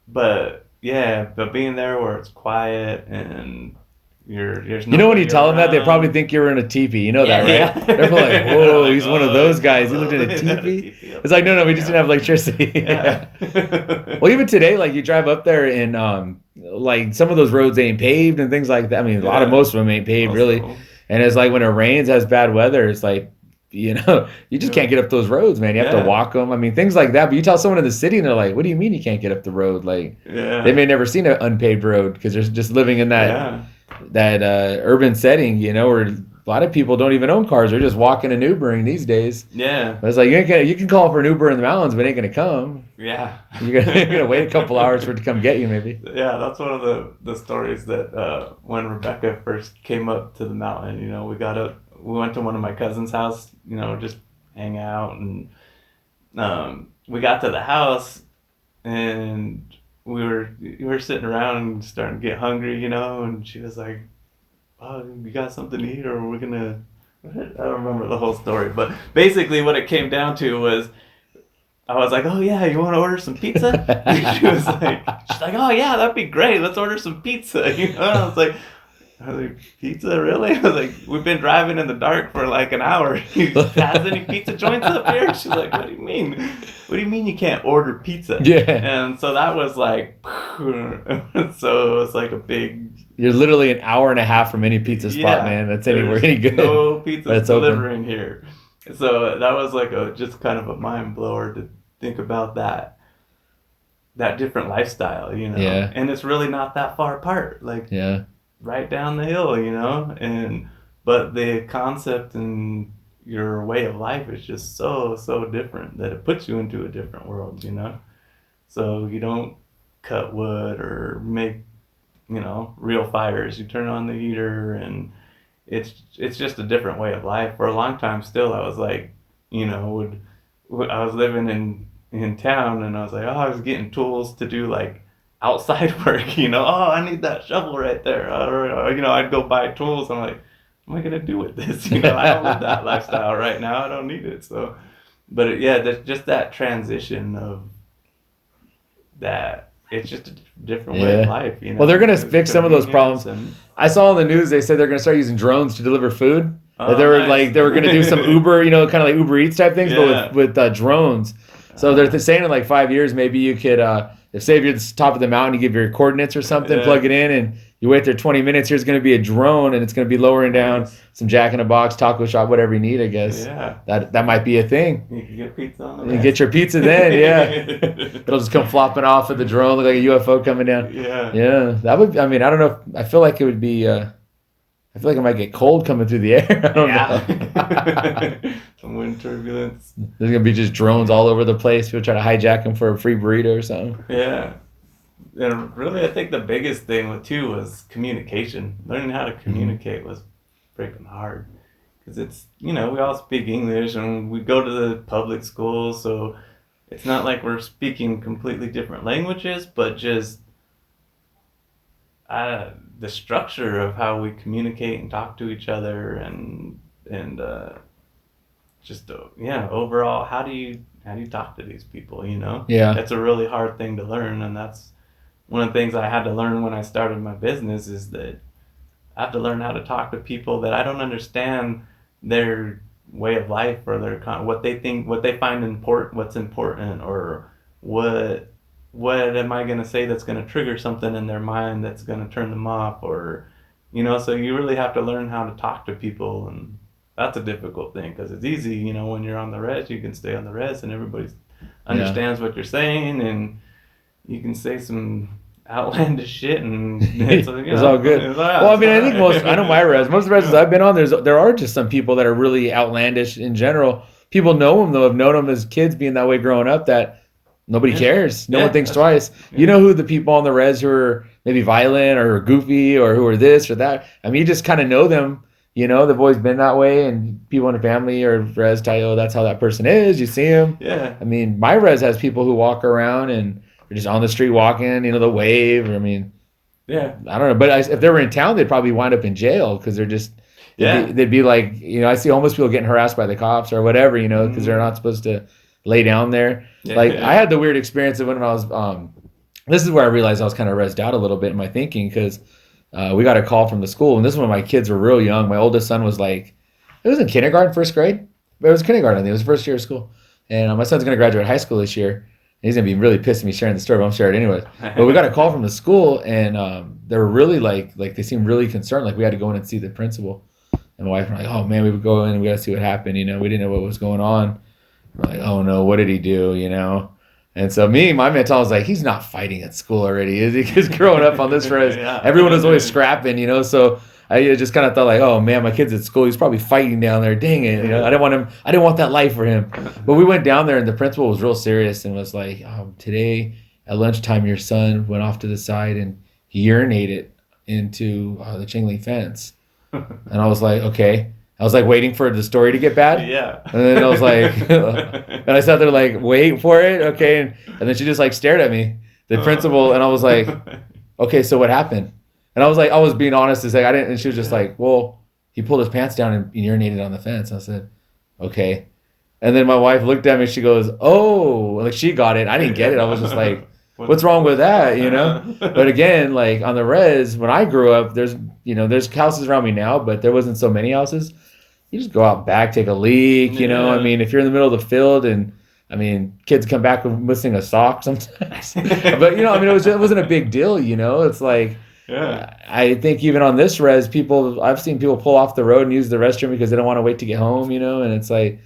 but being there where it's quiet and there's you know, when you tell them that, they around. probably think you're in a teepee. You know that, right? They're probably like, whoa, like, he's one of those guys. He lived in a teepee. It's like, no, we just didn't have electricity. Well, even today, like you drive up there and like some of those roads ain't paved and things like that. I mean, most of them ain't paved really. And it's like when it rains, has bad weather, it's like, you know, you just can't get up those roads, man. You have to walk them. I mean, things like that. But you tell someone in the city and they're like, what do you mean you can't get up the road? Like they may never seen an unpaved road because they're just living in that urban setting, you know, where a lot of people don't even own cars. They're just walking and Ubering these days. Yeah. But it's like, you can call for an Uber in the mountains, but it ain't going to come. Yeah. You're gonna wait a couple hours for it to come get you, maybe. Yeah, that's one of the stories that when Rebecca first came up to the mountain, you know, we went to one of my cousin's house, you know, just hang out. And we got to the house and we were sitting around and starting to get hungry, you know, and she was like, oh, you got something to eat, or we're gonna, I don't remember the whole story, but basically what it came down to was, I was like, oh yeah, you want to order some pizza? And she's like, oh yeah, that'd be great, let's order some pizza, you know. And I was like, pizza, really? I was like, we've been driving in the dark for like an hour. Has any pizza joints up here? She's like, what do you mean? What do you mean you can't order pizza? Yeah. And so that was like, so it was like a big... You're literally an hour and a half from any pizza spot, man. That's anywhere any good. No pizza delivering here. So that was like just kind of a mind blower to think about that different lifestyle, you know. Yeah. And it's really not that far apart. Like, right down the hill, you know, but the concept and your way of life is just so different that it puts you into a different world, you know. So you don't cut wood or make, you know, real fires. You turn on the heater, and it's just a different way of life. For a long time still, I was like, you know, I was living in town, and I was like, I was getting tools to do like outside work, you know. Oh, I need that shovel right there, or you know, I'd go buy tools. I'm like, what am I gonna do with this? You know, I don't live that lifestyle right now. I don't need it. So, but there's just that transition of that. It's just a different way of life, you know. Well, they're gonna fix some of those problems. I saw on the news they said they're gonna start using drones to deliver food. They were gonna do some Uber, you know, kind of like Uber Eats type things, but with drones. So they're saying in like 5 years, maybe you could, if say you're at the top of the mountain, you give your coordinates or something, plug it in, and you wait there 20 minutes. Here's going to be a drone, and it's going to be lowering down some Jack in the Box, taco shop, whatever you need, I guess. Yeah. That might be a thing. You can get pizza on the way. You get your pizza then, It'll just come flopping off of the drone, look like a UFO coming down. Yeah. That would, I mean, I don't know. I feel like it would be, I feel like it might get cold coming through the air. I don't know. Some wind turbulence. There's going to be just drones all over the place. People try to hijack them for a free burrito or something. Yeah. And really, I think the biggest thing, too, was communication. Learning how to communicate was freaking hard. Because it's, you know, we all speak English and we go to the public school, so it's not like we're speaking completely different languages, but just the structure of how we communicate and talk to each other and just overall, how do how do you talk to these people, you know? Yeah. That's a really hard thing to learn, and that's one of the things I had to learn when I started my business, is that I have to learn how to talk to people that I don't understand their way of life, or what they think, what they find important, what's important, or what am I going to say that's going to trigger something in their mind that's going to turn them off, or, you know, so you really have to learn how to talk to people, and that's a difficult thing, because it's easy, you know, when you're on the res, you can stay on the res and everybody understands what you're saying, and you can say some outlandish shit, and it's, you It's know, all good. it's, Well, I mean, I think I know my res, most of the reses Yeah. I've been on, there are just some people that are really outlandish in general. People know them, though, have known them as kids being that way growing up, that nobody Yeah. cares. No Yeah, one thinks that's- twice. yeah. You know who the people on the res who are maybe violent or goofy or who are this or that. I mean, you just kind of know them. You know, they've always been that way, and people in the family or res tell you, oh, that's how that person is. You see them. Yeah. I mean, my res has people who walk around and are just on the street walking, you know, they'll wave. I mean, Yeah. I don't know. But if they were in town, they'd probably wind up in jail because they'd be like, you know, I see homeless people getting harassed by the cops or whatever, you know, because they're not supposed to lay down there. Yeah. Like, I had the weird experience of when I was, this is where I realized I was kind of rezzed out a little bit in my thinking, because we got a call from the school, and this is when my kids were real young. My oldest son was like, it was in kindergarten, first grade. But it was kindergarten, I think. It was the first year of school. And my son's going to graduate high school this year. And he's going to be really pissed at me sharing the story, but I'm sharing it anyways. But we got a call from the school, and they were really like they seemed really concerned. Like, we had to go in and see the principal. And my wife were like, oh, man, we would go in and we got to see what happened. You know, we didn't know what was going on. We're like, oh, no, what did he do, you know? And so my mental was like, he's not fighting at school already, is he? Because growing up on this res, everyone was always scrapping, you know? So I just kind of thought like, oh, man, my kid's at school. He's probably fighting down there. Dang it. You know, I didn't want that life for him. But we went down there, and the principal was real serious and was like, today at lunchtime, your son went off to the side and he urinated into the chain link fence. And I was like, okay. I was like waiting for the story to get bad. Yeah. And then I was like, and I sat there like, wait for it. Okay. And then she just like stared at me, the principal. And I was like, okay, so what happened? And I was like, I was being honest to say I didn't. And she was just like, well, he pulled his pants down and urinated on the fence. I said, okay. And then my wife looked at me. She goes, oh, like she got it. I didn't get it. I was just like, what's wrong with that? You know? But again, like on the res, when I grew up, there's houses around me now, but there wasn't so many houses. You just go out back, take a leak, you know? I mean, if you're in the middle of the field and, I mean, kids come back with missing a sock sometimes. But, you know, I mean, it wasn't a big deal, you know? It's like, I think even on this res, I've seen people pull off the road and use the restroom because they don't want to wait to get home, you know? And it's like,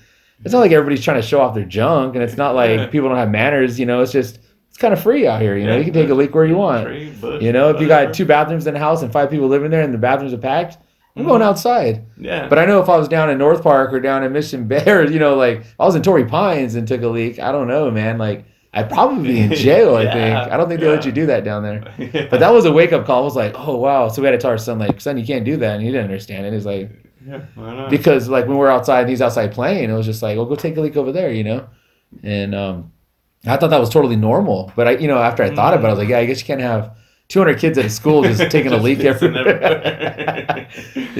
it's not like everybody's trying to show off their junk, and it's not like people don't have manners, you know? It's just, it's kind of free out here, you know? You can take a leak where you want. You know, if you got 2 bathrooms in the house and 5 people living there and the bathrooms are packed, I'm going outside. Yeah. But I know if I was down in North Park or down in Mission Bay, or, you know, like I was in Torrey Pines and took a leak, I don't know, man. Like, I'd probably be in jail, I think. I don't think they let you do that down there. But that was a wake-up call. I was like, oh, wow. So we had to tell our son, like, son, you can't do that. And he didn't understand it. He's like, why not? because, like, when we're outside and he's outside playing, it was just like, well, go take a leak over there, you know? And I thought that was totally normal. But, after I thought about it, I was like, yeah, I guess you can't have 200 kids at a school just taking a leak everywhere.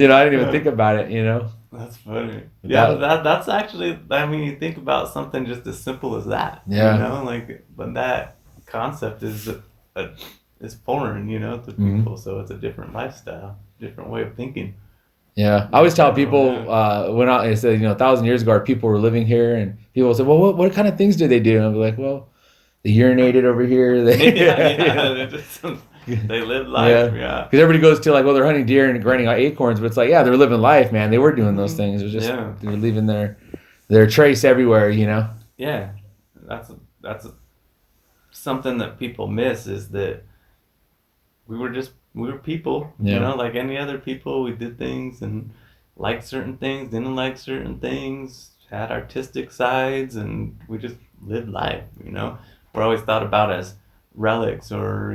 I didn't even think about it, you know? That's funny. Yeah, that's actually, I mean, you think about something just as simple as that. Yeah. You know, like, but that concept is foreign, you know, to people. So it's a different lifestyle, different way of thinking. Yeah. I always tell people, when I said, 1,000 years ago, our people were living here, and people say, well, what kind of things do they do? And I'll be like, well, they urinated over here. They live life, yeah. Because everybody goes to like, well, they're hunting deer and grinding out acorns, but it's like, yeah, they're living life, man. They were doing those things. It was just they were leaving their trace everywhere, you know. Yeah, that's something that people miss, is that we were people, you know, like any other people. We did things and liked certain things, didn't like certain things, had artistic sides, and we just lived life, you know. We're always thought about as relics, or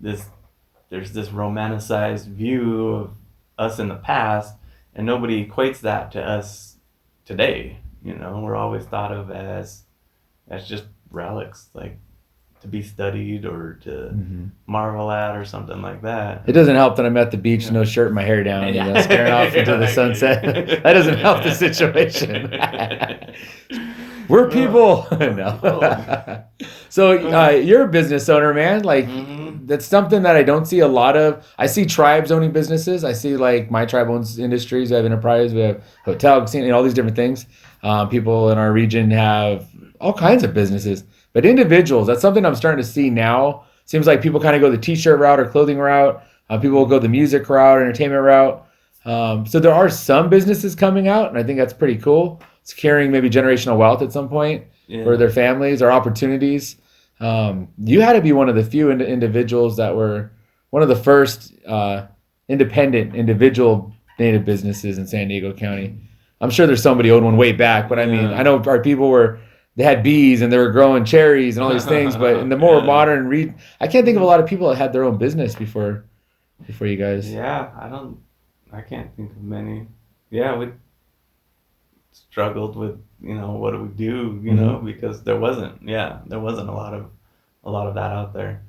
there's this romanticized view of us in the past, and nobody equates that to us today. You know, we're always thought of as just relics, like to be studied or to marvel at or something like that. It doesn't help that I'm at the beach, no shirt, my hair down, staring off into the sunset. That doesn't help the situation. We're people. People. No. So you're a business owner, man. Like Mm-hmm. that's something that I don't see a lot of. I see tribes owning businesses. I see like my tribe owns industries. We have enterprise. We have hotel, casino, all these different things. People in our region have all kinds of businesses, but individuals. That's something I'm starting to see now. Seems like people kind of go the t-shirt route or clothing route. People will go the music route, entertainment route. So there are some businesses coming out, and I think that's pretty cool. It's carrying maybe generational wealth at some point for Yeah. their families or opportunities. You had to be one of the few individuals that were one of the first independent individual native businesses in San Diego County. I'm sure there's somebody owned one way back, but I mean, I Yeah. know our people were they had bees and they were growing cherries and all these things. But in the more Yeah. modern I can't think of a lot of people that had their own business before you guys. Yeah. I can't think of many. Yeah, we struggled with, what do we do, Mm-hmm. because there wasn't a lot of that out there.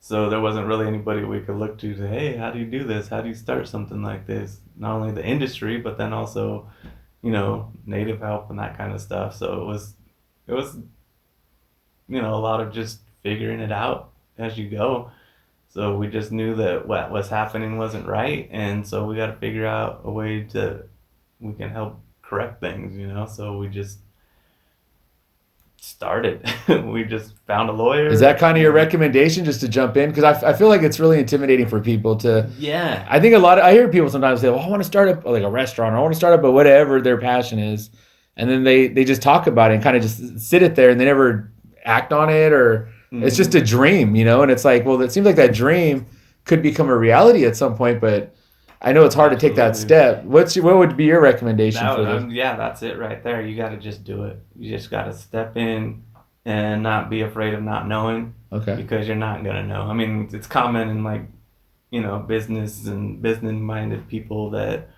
So there wasn't really anybody we could look to say, hey, how do you do this? How do you start something like this? Not only the industry, but then also, native help and that kind of stuff. So it was, a lot of just figuring it out as you go. So we just knew that what was happening wasn't right, and so we got to figure out a way to we can help correct things. So we just started. We just found a Is lawyer, that kind of your and recommendation just to jump in? Because I feel like it's really intimidating for people to. yeah, I think I hear people sometimes say, well, I want to start up like a restaurant or I want to start up a whatever their passion is. And then they just talk about it and kind of just sit it there and they never act on it or it's just hmm a dream. And it's like, well, it seems like that dream could become a reality at some point, but I know it's hard to take that absolutely. step. What would be your recommendation for this? Yeah, that's it right there. You got to just do it. You just got to step in and not be afraid of not knowing, Okay. because you're not gonna know. I mean, it's common in, like, business and business minded people that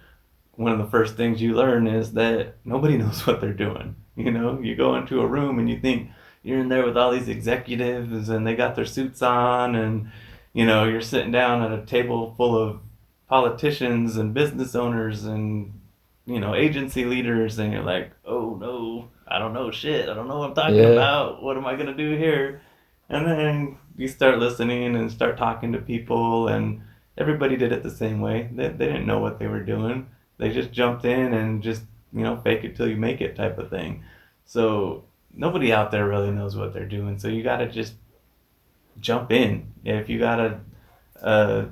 one of the first things you learn is that nobody knows what they're doing. You go into a room and you think you're in there with all these executives and they got their suits on, and you're sitting down at a table full of politicians and business owners and agency leaders, and you're like, oh no, I don't know shit. I don't know what I'm talking Yeah. about. What am I gonna do here? And then you start listening and start talking to people, and everybody did it the same way. They didn't know what they were doing. They just jumped in and just, fake it till you make it type of thing. So nobody out there really knows what they're doing. So you got to just jump in. If you got a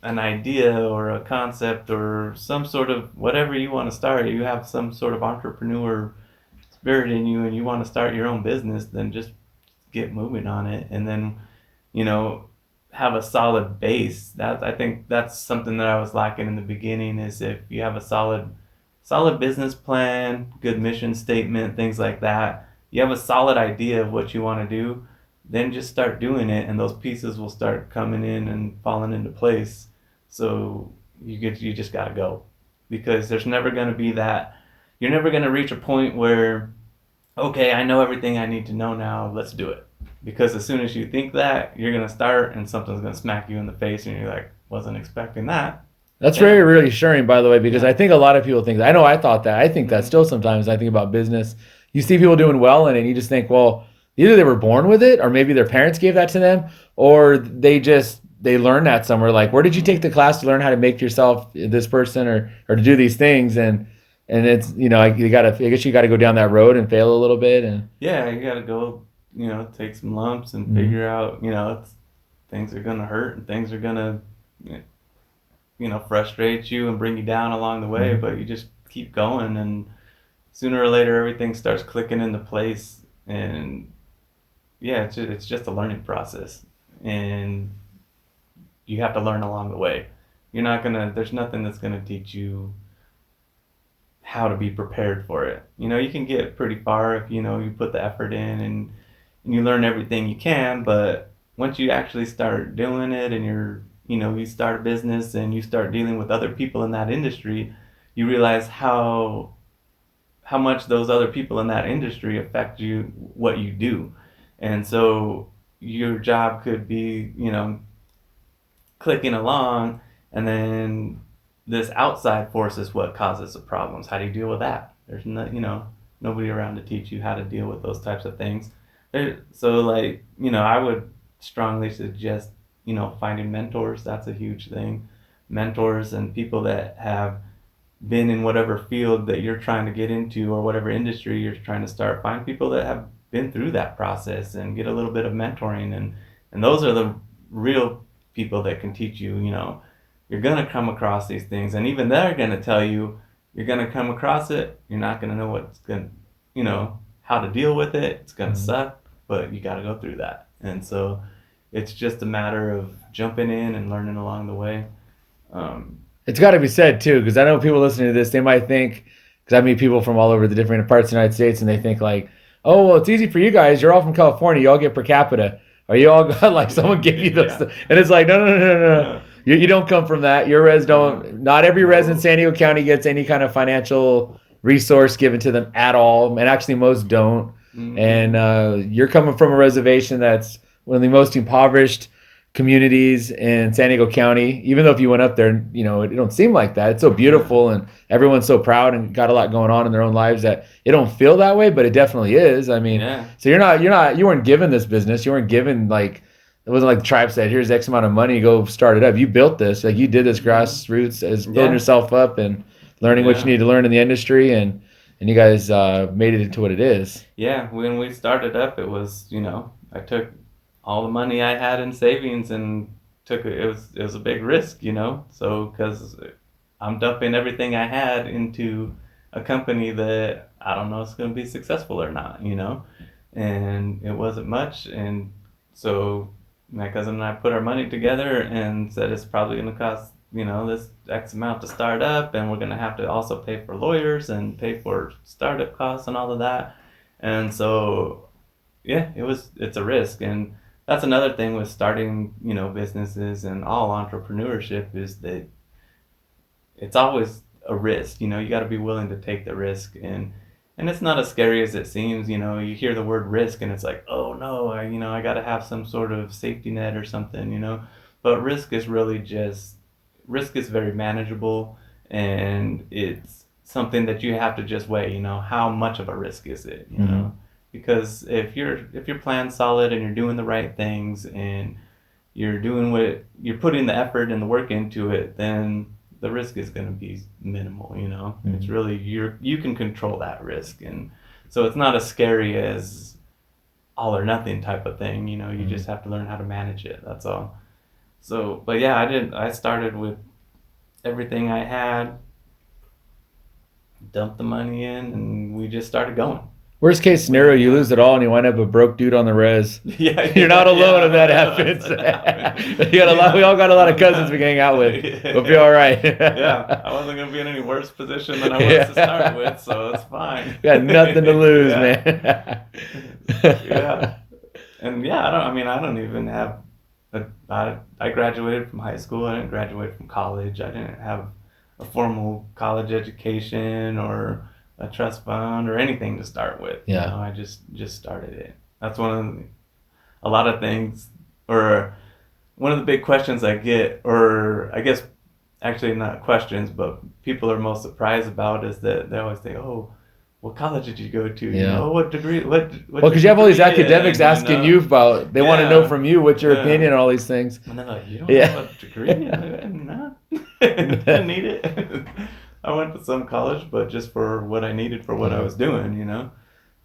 an idea or a concept or some sort of whatever you want to start, you have some sort of entrepreneur spirit in you and you want to start your own business, then just get moving on it, and then you know have a solid base. That I think that's something that I was lacking in the beginning, is if you have a solid business plan, good mission statement, things like that, you have a solid idea of what you want to do, then just start doing it and those pieces will start coming in and falling into place. So you just got to go, because there's never going to be that you're never going to reach a point where, okay, I know everything I need to know now, let's do it. Because as soon as you think that, you're going to start and something's going to smack you in the face and you're like, wasn't expecting that. That's very Damn. reassuring, by the way, because Yeah. I think a lot of people think that. I know I thought that. I think that Mm-hmm. still sometimes. I think about business. You see people doing well in it, and you just think, well, either they were born with it, or maybe their parents gave that to them, or they learned that somewhere. Like, where did you take the class to learn how to make yourself this person, or to do these things? And it's you gotta. I guess you got to go down that road and fail a little bit. And Yeah, you got to go, take some lumps and mhm. figure out, things are going to hurt and things are going to, frustrate you and bring you down along the way, Mhm. but you just keep going, and sooner or later everything starts clicking into place. And yeah, it's just a learning process, and you have to learn along the way. There's nothing that's gonna teach you how to be prepared for it. You can get pretty far if you put the effort in, and you learn everything you can, but once you actually start doing it and you start a business and you start dealing with other people in that industry, you realize how much those other people in that industry affect you, what you do. And so your job could be, clicking along, and then this outside force is what causes the problems. How do you deal with that? There's no, nobody around to teach you how to deal with those types of things. So like, I would strongly suggest, finding mentors. That's a huge thing. Mentors and people that have been in whatever field that you're trying to get into or whatever industry you're trying to start. Find people that have been through that process and get a little bit of mentoring, and those are the real people that can teach you. You're going to come across these things, and even they're going to tell you you're going to come across it. You're not going to know what's going to, how to deal with it. It's going to suck, but you got to go through that. And so it's just a matter of jumping in and learning along the way. It's got to be said too, because I know people listening to this, they might think, because I meet people from all over the different parts of the United States, and they think like, oh, well, it's easy for you guys. You're all from California. You all get per capita. Or you all got like someone give you those, and it's like, no. You don't come from that. Your res don't. Not every res in San Diego County gets any kind of financial resource given to them at all, and actually most don't. And you're coming from a reservation that's one of the most impoverished communities in San Diego County. Even though if you went up there, it don't seem like that. It's so beautiful, and everyone's so proud and got a lot going on in their own lives that it don't feel that way, but it definitely is. I mean, so you weren't given this business. You weren't given like. It wasn't like the tribe said, here's X amount of money, go start it up. You built this. Like you did this grassroots as building yourself up and learning what you need to learn in the industry, and you guys made it into what it is. Yeah, when we started up, it was, I took all the money I had in savings and it was a big risk, so because I'm dumping everything I had into a company that I don't know if it's going to be successful or not, and it wasn't much. And so my cousin and I put our money together and said it's probably going to cost, this X amount to start up, and we're going to have to also pay for lawyers and pay for startup costs and all of that. And so, yeah, it's a risk. And that's another thing with starting, businesses and all entrepreneurship is that it's always a risk. You got to be willing to take the risk, and it's not as scary as it seems. You hear the word risk and it's like, oh no, I got to have some sort of safety net or something, but risk is very manageable, and it's something that you have to just weigh, how much of a risk is it, because if your plan's solid and you're doing the right things and you're putting the effort and the work into it, then the risk is going to be minimal, It's really, you can control that risk. And so it's not as scary as all or nothing type of thing, you just have to learn how to manage it. That's all. So, but yeah, I started with everything I had, dumped the money in, and we just started going. Worst case scenario, you lose it all and you wind up a broke dude on the res. You're not alone if that happens. We all got a lot of cousins we can hang out with. We'll be all right. I wasn't going to be in any worse position than I was to start with, so it's fine. You got nothing to lose, man. And I don't even have I graduated from high school. I didn't graduate from college. I didn't have a formal college education or a trust fund or anything to start with. I just started it. That's a lot of things, or one of the big questions I get, or I guess actually not questions, but people are most surprised about is that they always say, oh, what college did you go to? What degree? Well, because you have all these academics asking you about, they want to know from you what's your opinion on all these things. And they're like, you don't have a degree? No, I need it. I went to some college, but just for what I needed for what I was doing,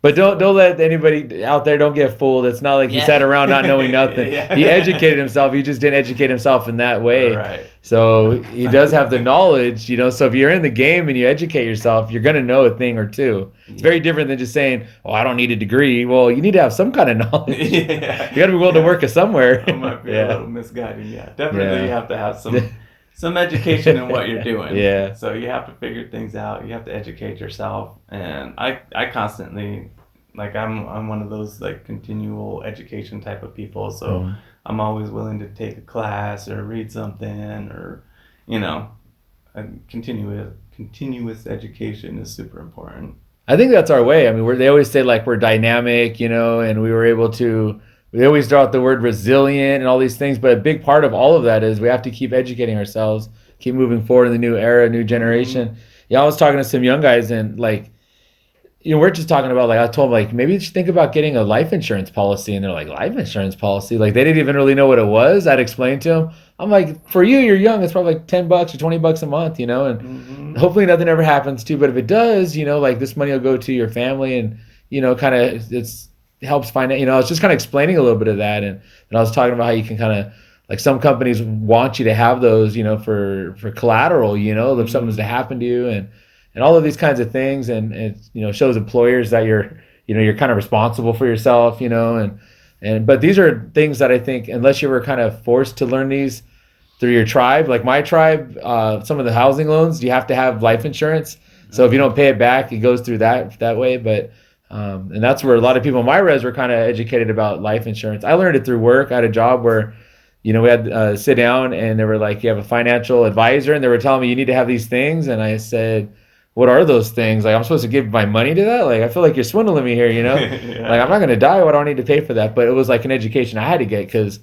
But don't let anybody out there, don't get fooled. It's not like he sat around not knowing nothing. He educated himself. He just didn't educate himself in that way. Right. So he does have the knowledge, So if you're in the game and you educate yourself, you're going to know a thing or two. It's very different than just saying, oh, I don't need a degree. Well, you need to have some kind of knowledge. You got to be willing to work somewhere. It might be a little misguiding. Definitely you have to have some education in what you're doing. So you have to figure things out. You have to educate yourself. And I constantly, I'm one of those continual education type of people. So I'm always willing to take a class or read something, or, continuous education is super important. I think that's our way. I mean, they always say we're dynamic, and we always throw out the word resilient and all these things, but a big part of all of that is we have to keep educating ourselves, keep moving forward in the new era, new generation. I was talking to some young guys, and we're just talking about, like, I told them, like, maybe you should think about getting a life insurance policy. And they're like, life insurance policy? Like, they didn't even really know what it was. I'd explained to them. I'm like, for you, you're young. It's probably like $10 or $20 a month, and Mm-hmm. hopefully nothing ever happens to you. But if it does, like, this money will go to your family, and, kind of it's helps finance. I was just kind of explaining a little bit of that. And I was talking about how you can kind of, like, some companies want you to have those, for collateral, if something was to happen to you, and all of these kinds of things. And it, shows employers that you're kind of responsible for yourself, but these are things that I think, unless you were kind of forced to learn these through your tribe, like my tribe, some of the housing loans, you have to have life insurance. So if you don't pay it back, it goes through that way. But and that's where a lot of people in my res were kind of educated about life insurance. I learned it through work. I had a job where, we had sit down, and they were like, you have a financial advisor, and they were telling me you need to have these things. And I said, what are those things? Like, I'm supposed to give my money to that? Like, I feel like you're swindling me here, Yeah. Like, I'm not going to die. Why do I need to pay for that? But it was like an education I had to get, because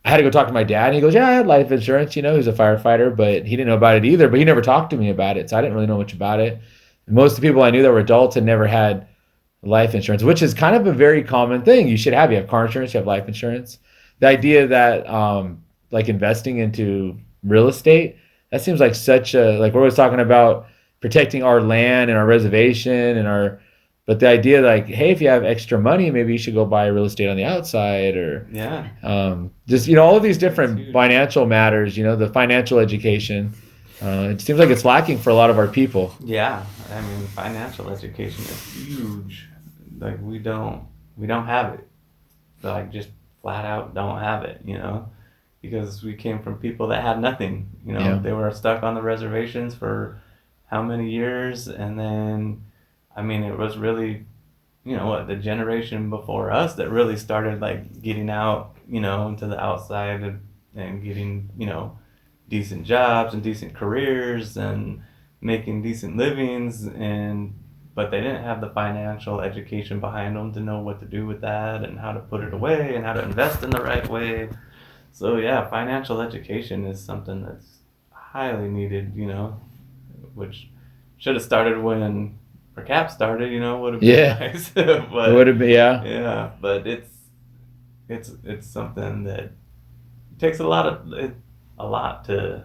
I had to go talk to my dad, and he goes, yeah, I had life insurance. He's a firefighter, but he didn't know about it either. But he never talked to me about it, so I didn't really know much about it. And most of the people I knew that were adults had never had life insurance, which is kind of a very common thing. You should have. You have car insurance, you have life insurance. The idea that like investing into real estate, that seems like such a, like, we're always talking about protecting our land and our reservation and our, but the idea, like, hey, if you have extra money, maybe you should go buy real estate on the outside, or Yeah. just all of these That's different huge. financial matters. The financial education. It seems like it's lacking for a lot of our people. Yeah. I mean, financial education is huge. Like, we don't have it. Like, just flat out don't have it, because we came from people that had nothing. Yeah. They were stuck on the reservations for how many years, and then, I mean, it was really, the generation before us that really started, like, getting out, into the outside, and getting, decent jobs and decent careers and making decent livings, but they didn't have the financial education behind them to know what to do with that and how to put it away and how to invest in the right way. So yeah, financial education is something that's highly needed, which should have started when per cap started, would have been Yeah. nice. It But would have been, yeah. yeah, but it's something that takes a lot to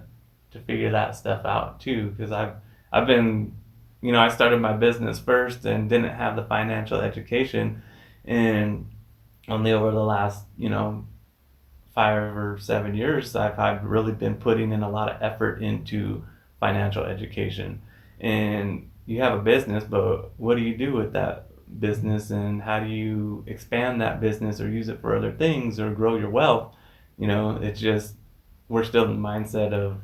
figure that stuff out too, because I've been, I started my business first and didn't have the financial education, and only over the last 5 or 7 years I've really been putting in a lot of effort into financial education. And you have a business, but what do you do with that business, and how do you expand that business or use it for other things or grow your wealth? It's just, we're still in the mindset of,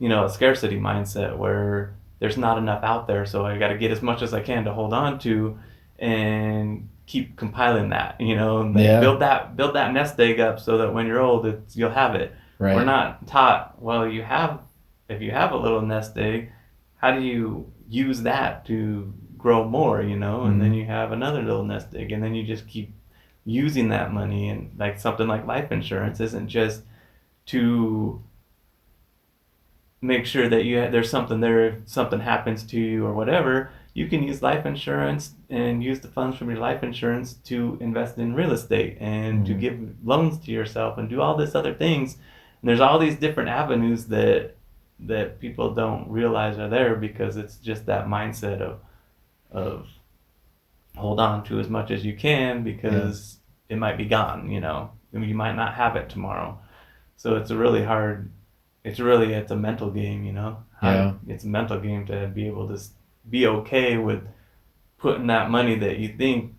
a scarcity mindset where there's not enough out there, so I got to get as much as I can to hold on to, and keep compiling that, and like Yeah. build that nest egg up so that when you're old, you'll have it. Right. We're not taught, well, if you have a little nest egg, how do you use that to grow more, and then you have another little nest egg, and then you just keep using that money. And like, something like life insurance isn't just to make sure that there's something there if something happens to you or whatever. You can use life insurance and use the funds from your life insurance to invest in real estate and to give loans to yourself and do all this other things. And there's all these different avenues that people don't realize are there, because it's just that mindset of hold on to as much as you can, because it might be gone, and you might not have it tomorrow. So it's a mental game, Yeah. It's a mental game to be able to be okay with putting that money that you think,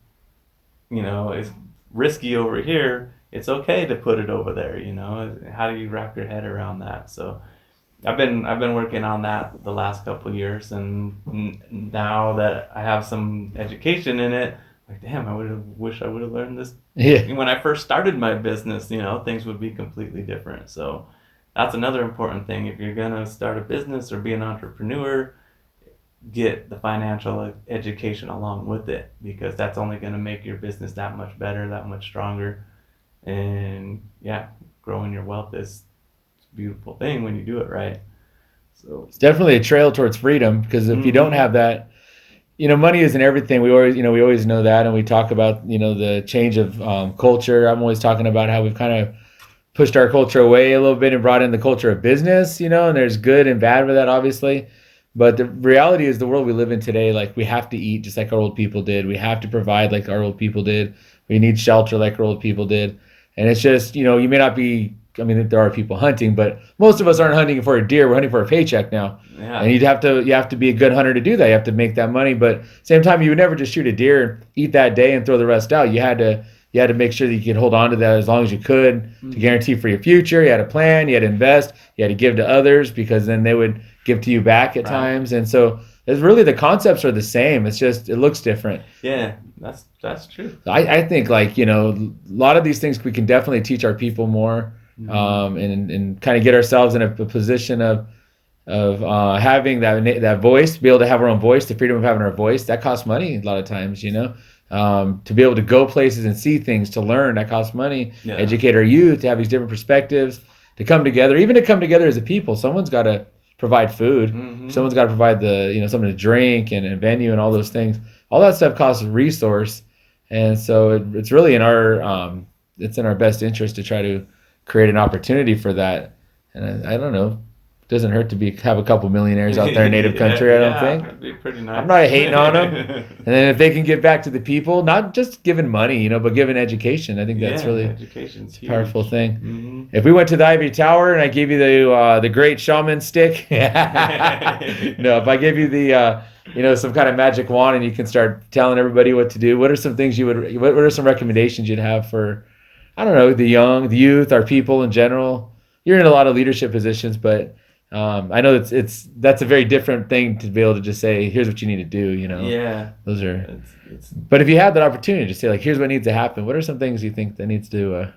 is risky over here. It's okay to put it over there, How do you wrap your head around that? So I've been working on that the last couple of years, and now that I have some education in it, like, damn, I wish I would have learned this. Yeah. When I first started my business, things would be completely different. So that's another important thing. If you're gonna start a business or be an entrepreneur, get the financial education along with it, because that's only gonna make your business that much better, that much stronger. And yeah, growing your wealth is a beautiful thing when you do it right. So It's definitely a trail towards freedom, because if you don't have that, money isn't everything. We always know that, and we talk about the change of culture. I'm always talking about how we've kind of pushed our culture away a little bit and brought in the culture of business, and there's good and bad with that, obviously. But the reality is the world we live in today, like we have to eat just like our old people did. We have to provide like our old people did. We need shelter like our old people did. And it's just, you may not be, I mean, there are people hunting, but most of us aren't hunting for a deer. We're hunting for a paycheck now. Yeah. And you have to be a good hunter to do that. You have to make that money. But same time, you would never just shoot a deer, eat that day and throw the rest out. You had to make sure that you could hold on to that as long as you could to guarantee for your future. You had to plan, you had to invest, you had to give to others because then they would give to you back at times. And so it's really the concepts are the same. It's just it looks different. Yeah, that's true. I think a lot of these things we can definitely teach our people more, and kind of get ourselves in a position of having that voice, to be able to have our own voice, the freedom of having our voice. That costs money a lot of times, to be able to go places and see things, to learn, that costs money. Yeah. Educate our youth, to have these different perspectives, to come together, even to come together as a people. Someone's got to provide food. Someone's got to provide something to drink and a venue and all those things. All that stuff costs a resource. And so it's really in our best interest to try to create an opportunity for that. And I don't know. Doesn't hurt to have a couple millionaires out there in native country. I don't think. That'd be pretty nice. I'm not hating on them. And then if they can give back to the people, not just giving money, but giving education, I think that's really education's a powerful thing. Mm-hmm. If we went to the Ivory Tower and I gave you the great shaman stick, no, if I gave you the some kind of magic wand and you can start telling everybody what to do, what are some things what are some recommendations you'd have for, I don't know, the youth, our people in general? You're in a lot of leadership positions, but I know that's a very different thing to be able to just say, here's what you need to do, Yeah. Those are, but if you had that opportunity to say, like, here's what needs to happen, what are some things you think that needs to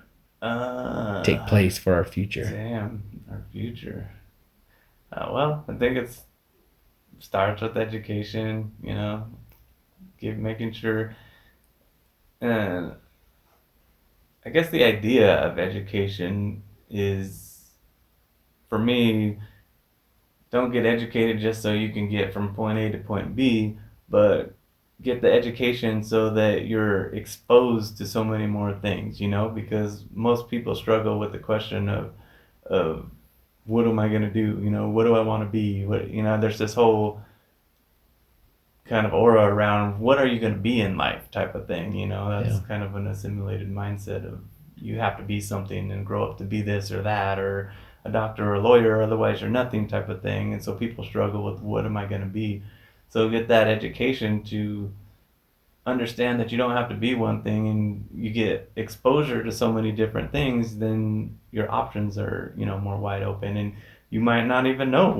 take place for our future? Damn, our future. Well, I think it starts with education, making sure, and I guess the idea of education is, for me, don't get educated just so you can get from point A to point B, but get the education so that you're exposed to so many more things, because most people struggle with the question of what am I going to do? What do I want to be? There's this whole kind of aura around what are you going to be in life type of thing, that's kind of an assimilated mindset of you have to be something and grow up to be this or that, or a doctor or a lawyer, otherwise you're nothing type of thing. And so people struggle with what am I going to be? So get that education to understand that you don't have to be one thing, and you get exposure to so many different things, then your options are, more wide open, and you might not even know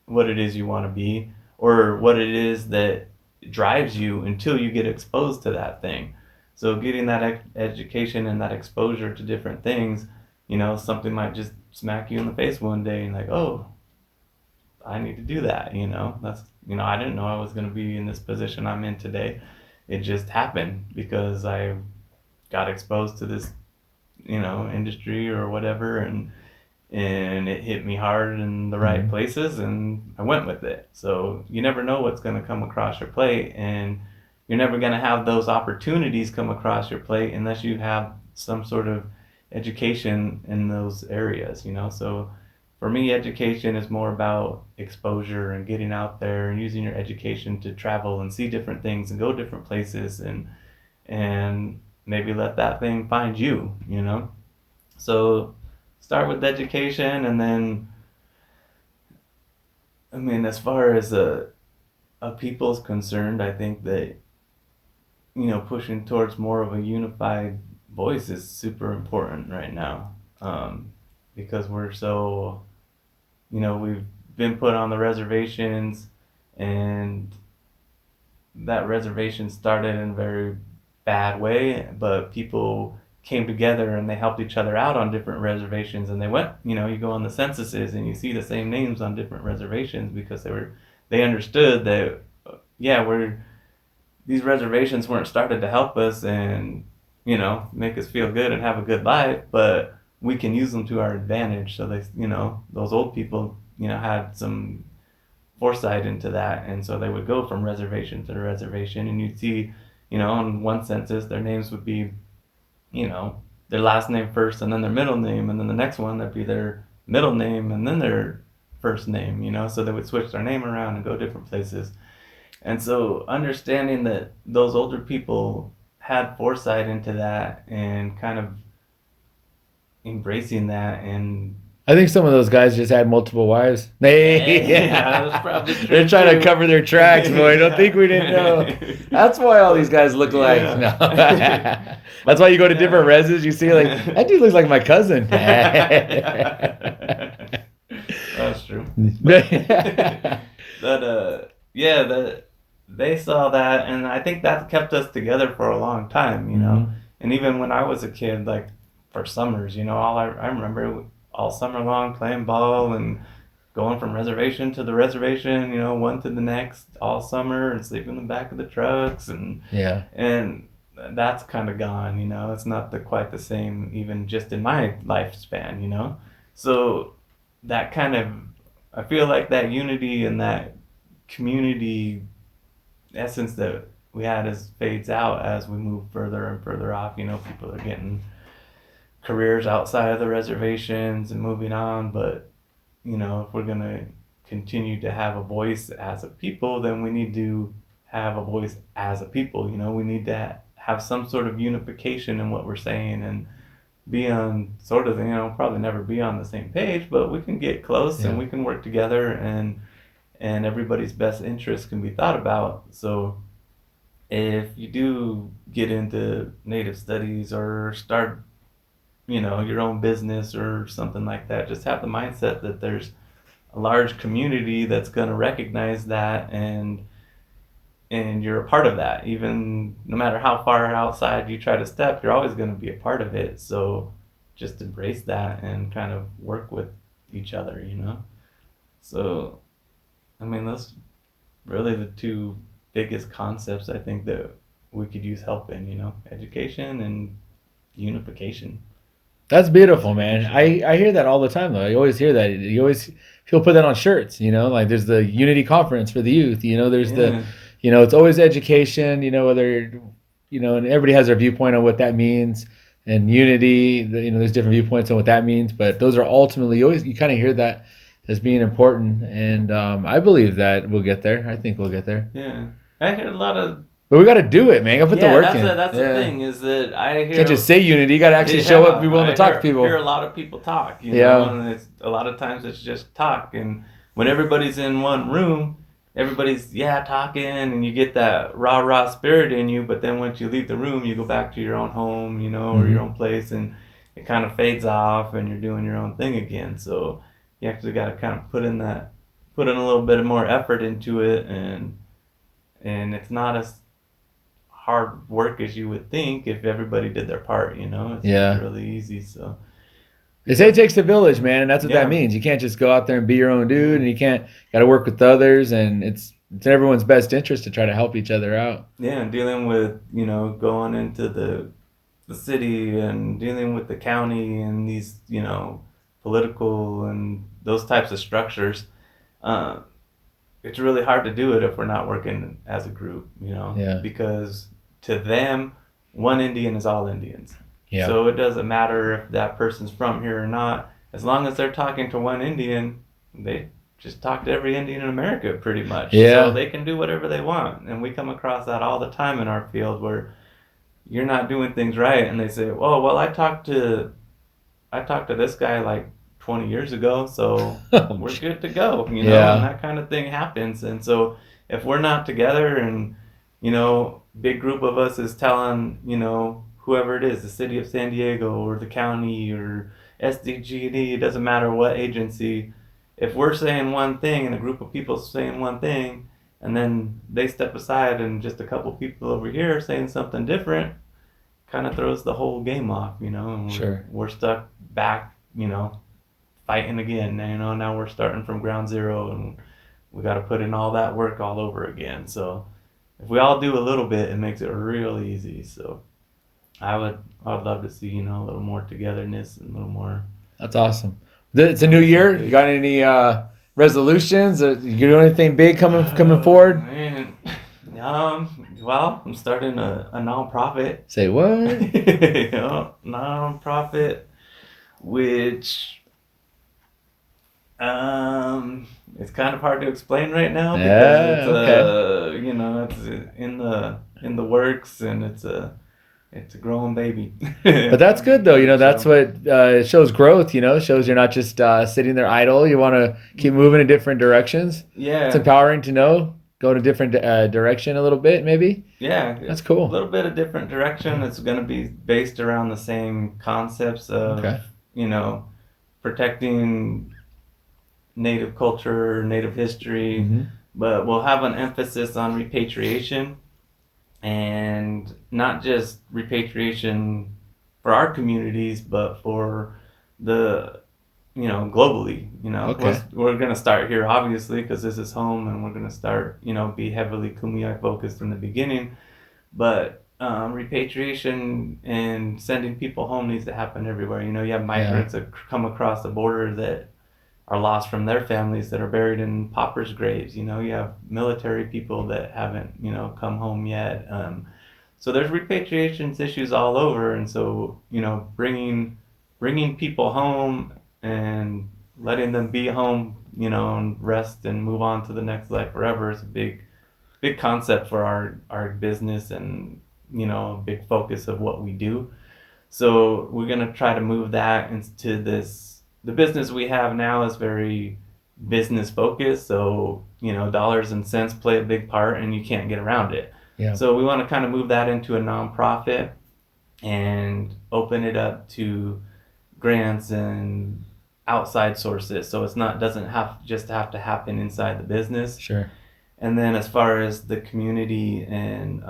what it is you want to be or what it is that drives you until you get exposed to that thing. So getting that education and that exposure to different things, something might just smack you in the face one day and like, oh, I need to do that. That's, I didn't know I was going to be in this position I'm in today. It just happened because I got exposed to this, industry or whatever, and it hit me hard in the right places, and I went with it. So you never know what's going to come across your plate, and you're never going to have those opportunities come across your plate unless you have some sort of education in those areas, So for me, education is more about exposure and getting out there and using your education to travel and see different things and go different places, and maybe let that thing find you, So start with education, and then, I mean, as far as a people's concerned, I think that, pushing towards more of a unified voice is super important right now, because we're so, we've been put on the reservations, and that reservation started in a very bad way, but people came together and they helped each other out on different reservations, and they went, you go on the censuses and you see the same names on different reservations because they understood that, these reservations weren't started to help us and, make us feel good and have a good life, but we can use them to our advantage. So they, those old people, had some foresight into that, and so they would go from reservation to reservation, and you'd see, in one census, their names would be, their last name first, and then their middle name, and then the next one that'd be their middle name, and then their first name, so they would switch their name around and go different places. And so understanding that those older people had foresight into that and kind of embracing that. And I think some of those guys just had multiple wives. that's probably true. They're trying to cover their tracks, boy. Don't think we didn't know. That's why all these guys look alike. No. That's why you go to different reses. You see, like, that dude looks like my cousin. That's true. But they saw that, and I think that kept us together for a long time, Mm-hmm. And even when I was a kid, like for summers, all I remember all summer long playing ball and going from reservation to the reservation, one to the next all summer, and sleeping in the back of the trucks, and that's kind of gone, It's not quite the same, even just in my lifespan, So that kind of, I feel like that unity and that community essence that we had fades out as we move further and further off. People are getting careers outside of the reservations and moving on, but if we're going to continue to have a voice as a people, then we need to have a voice as a people. We need to have some sort of unification in what we're saying, and be on sort of, probably never be on the same page, but we can get close and we can work together, and everybody's best interest can be thought about. So if you do get into Native studies or start, your own business or something like that, just have the mindset that there's a large community that's going to recognize that, and you're a part of that. Even no matter how far outside you try to step, you're always going to be a part of it. So just embrace that and kind of work with each other, So, I mean, that's really the two biggest concepts I think that we could use help in, education and unification. That's beautiful, man. I hear that all the time, though. I always hear that. People put that on shirts, like there's the Unity Conference for the youth, there's the, it's always education, whether, and everybody has their viewpoint on what that means, and unity, there's different viewpoints on what that means, but those are ultimately, you kind of hear that as being important, and I believe that we'll get there. I think we'll get there. Yeah. I hear a lot of... But we got to do it, man. Got to put the work in. That's the thing, is that I hear... Can't just say unity. You got to actually show up, be willing to talk to people. I hear a lot of people talk, and a lot of times it's just talk. And when everybody's in one room, everybody's, talking, and you get that rah-rah spirit in you, but then once you leave the room, you go back to your own home, or your own place, and it kind of fades off, and you're doing your own thing again. So you actually got to kind of put in a little bit more effort into it, and it's not as hard work as you would think if everybody did their part, It's really easy. So they say it takes a village, man, and that's what that means. You can't just go out there and be your own dude, and you got to work with others, and it's in everyone's best interest to try to help each other out. Yeah, and dealing with, going into the city and dealing with the county and these, political and those types of structures, it's really hard to do it if we're not working as a group, because to them, one Indian is all Indians. Yeah. So it doesn't matter if that person's from here or not. As long as they're talking to one Indian, they just talk to every Indian in America pretty much. Yeah. So they can do whatever they want. And we come across that all the time in our field, where you're not doing things right, and they say, "Oh, well, I talked to this guy like 20 years ago, so we're good to go," and that kind of thing happens. And so if we're not together, and big group of us is telling whoever it is, the city of San Diego or the county or SDG&E, it doesn't matter what agency, if we're saying one thing and a group of people saying one thing, and then they step aside and just a couple people over here are saying something different, kind of throws the whole game off, and we're stuck back, fighting again. Now we're starting from ground zero, and we got to put in all that work all over again. So if we all do a little bit, it makes it real easy. So I'd love to see, a little more togetherness and a little more. That's awesome. It's a new year. You got any resolutions? You doing anything big coming forward? Man. Well, I'm starting a nonprofit. Say what? Nonprofit, which it's kind of hard to explain right now because it's in the works, and it's a growing baby. But that's good though. That's what shows growth. Shows you're not just sitting there idle. You want to keep moving in different directions. Yeah, it's empowering to know. Go in a different direction a little bit, maybe. Yeah, that's cool. A little bit of different direction. It's going to be based around the same concepts of protecting Native culture, Native history, but we'll have an emphasis on repatriation, and not just repatriation for our communities, but for the globally. We're going to start here, obviously, because this is home, and we're going to start be heavily Kumeyaay focused in the beginning, but repatriation and sending people home needs to happen everywhere. You have migrants that come across the border that are lost from their families, that are buried in paupers' graves. You have military people that haven't come home yet. So there's repatriation issues all over, and so bringing people home and letting them be home, and rest and move on to the next life forever is a big concept for our business, and a big focus of what we do. So we're gonna try to move that into this. The business we have now is very business focused, so dollars and cents play a big part, and you can't get around it. Yeah. So we want to kind of move that into a nonprofit and open it up to grants and outside sources, so doesn't have to happen inside the business. Sure. And then as far as the community and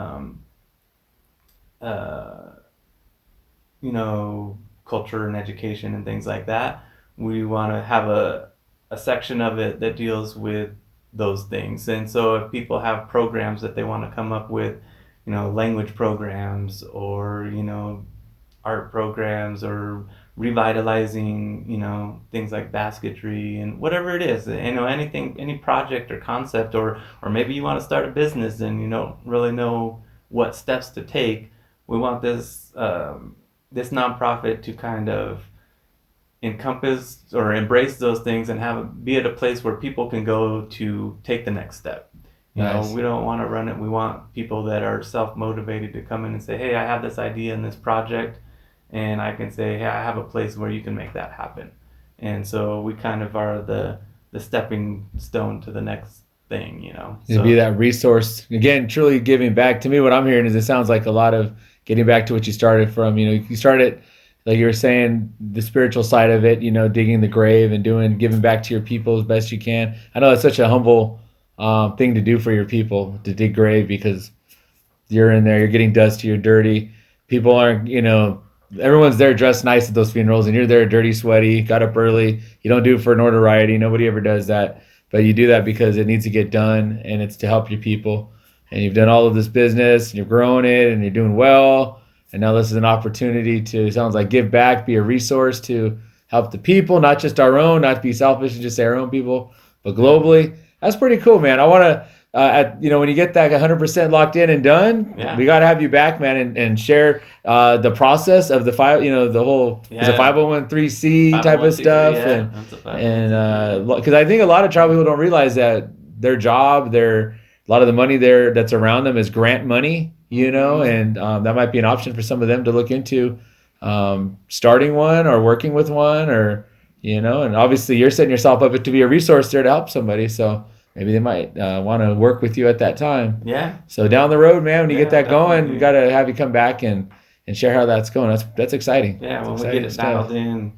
culture and education and things like that, we want to have a section of it that deals with those things. And so if people have programs that they want to come up with, language programs, or art programs, or revitalizing things like basketry and whatever it is, anything, any project or concept, or maybe you want to start a business and you don't really know what steps to take, we want this nonprofit to kind of encompass or embrace those things and be at a place where people can go to take the next step. Nice. We don't want to run it. We want people that are self-motivated to come in and say, hey, I have this idea in this project, and I can say, hey, I have a place where you can make that happen. And so we kind of are the stepping stone to the next thing, To be that resource. Again, truly giving back. To me, what I'm hearing is it sounds like a lot of getting back to what you started from. You started, like you were saying, the spiritual side of it, digging the grave and giving back to your people as best you can. I know it's such a humble thing to do for your people, to dig grave, because you're in there, you're getting dusty, you're dirty. People aren't, everyone's there dressed nice at those funerals, and you're there dirty, sweaty, got up early. You don't do it for notoriety. Nobody ever does that. But you do that because it needs to get done, and it's to help your people. And you've done all of this business, and you're growing it, and you're doing well. And now this is an opportunity to, sounds like, give back, be a resource to help the people, not just our own, not to be selfish and just say our own people, but globally. That's pretty cool, man. I want to, when you get that 100% locked in and done, we got to have you back, man, and share the process of the the whole, it's a 501(c)(3) type of stuff. And because I think a lot of tribal people don't realize that their job, a lot of the money that's around them is grant money, and that might be an option for some of them to look into starting one or working with one, or and obviously you're setting yourself up to be a resource there to help somebody, so maybe they might want to work with you at that time. Yeah. So down the road, man, when you get that definitely. going, we got to have you come back and share how that's going. That's exciting. Yeah, when we exciting get it stuff. dialed in,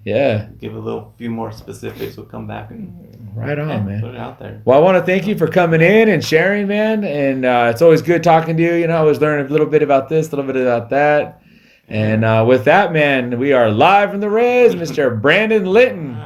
give a few more specifics, we'll come back and right on, man. Put it out there. Well, I want to thank you for coming in and sharing, man. And it's always good talking to you. I always learn a little bit about this, a little bit about that. And with that, man, we are live from the res, Mr. Brandon Linton.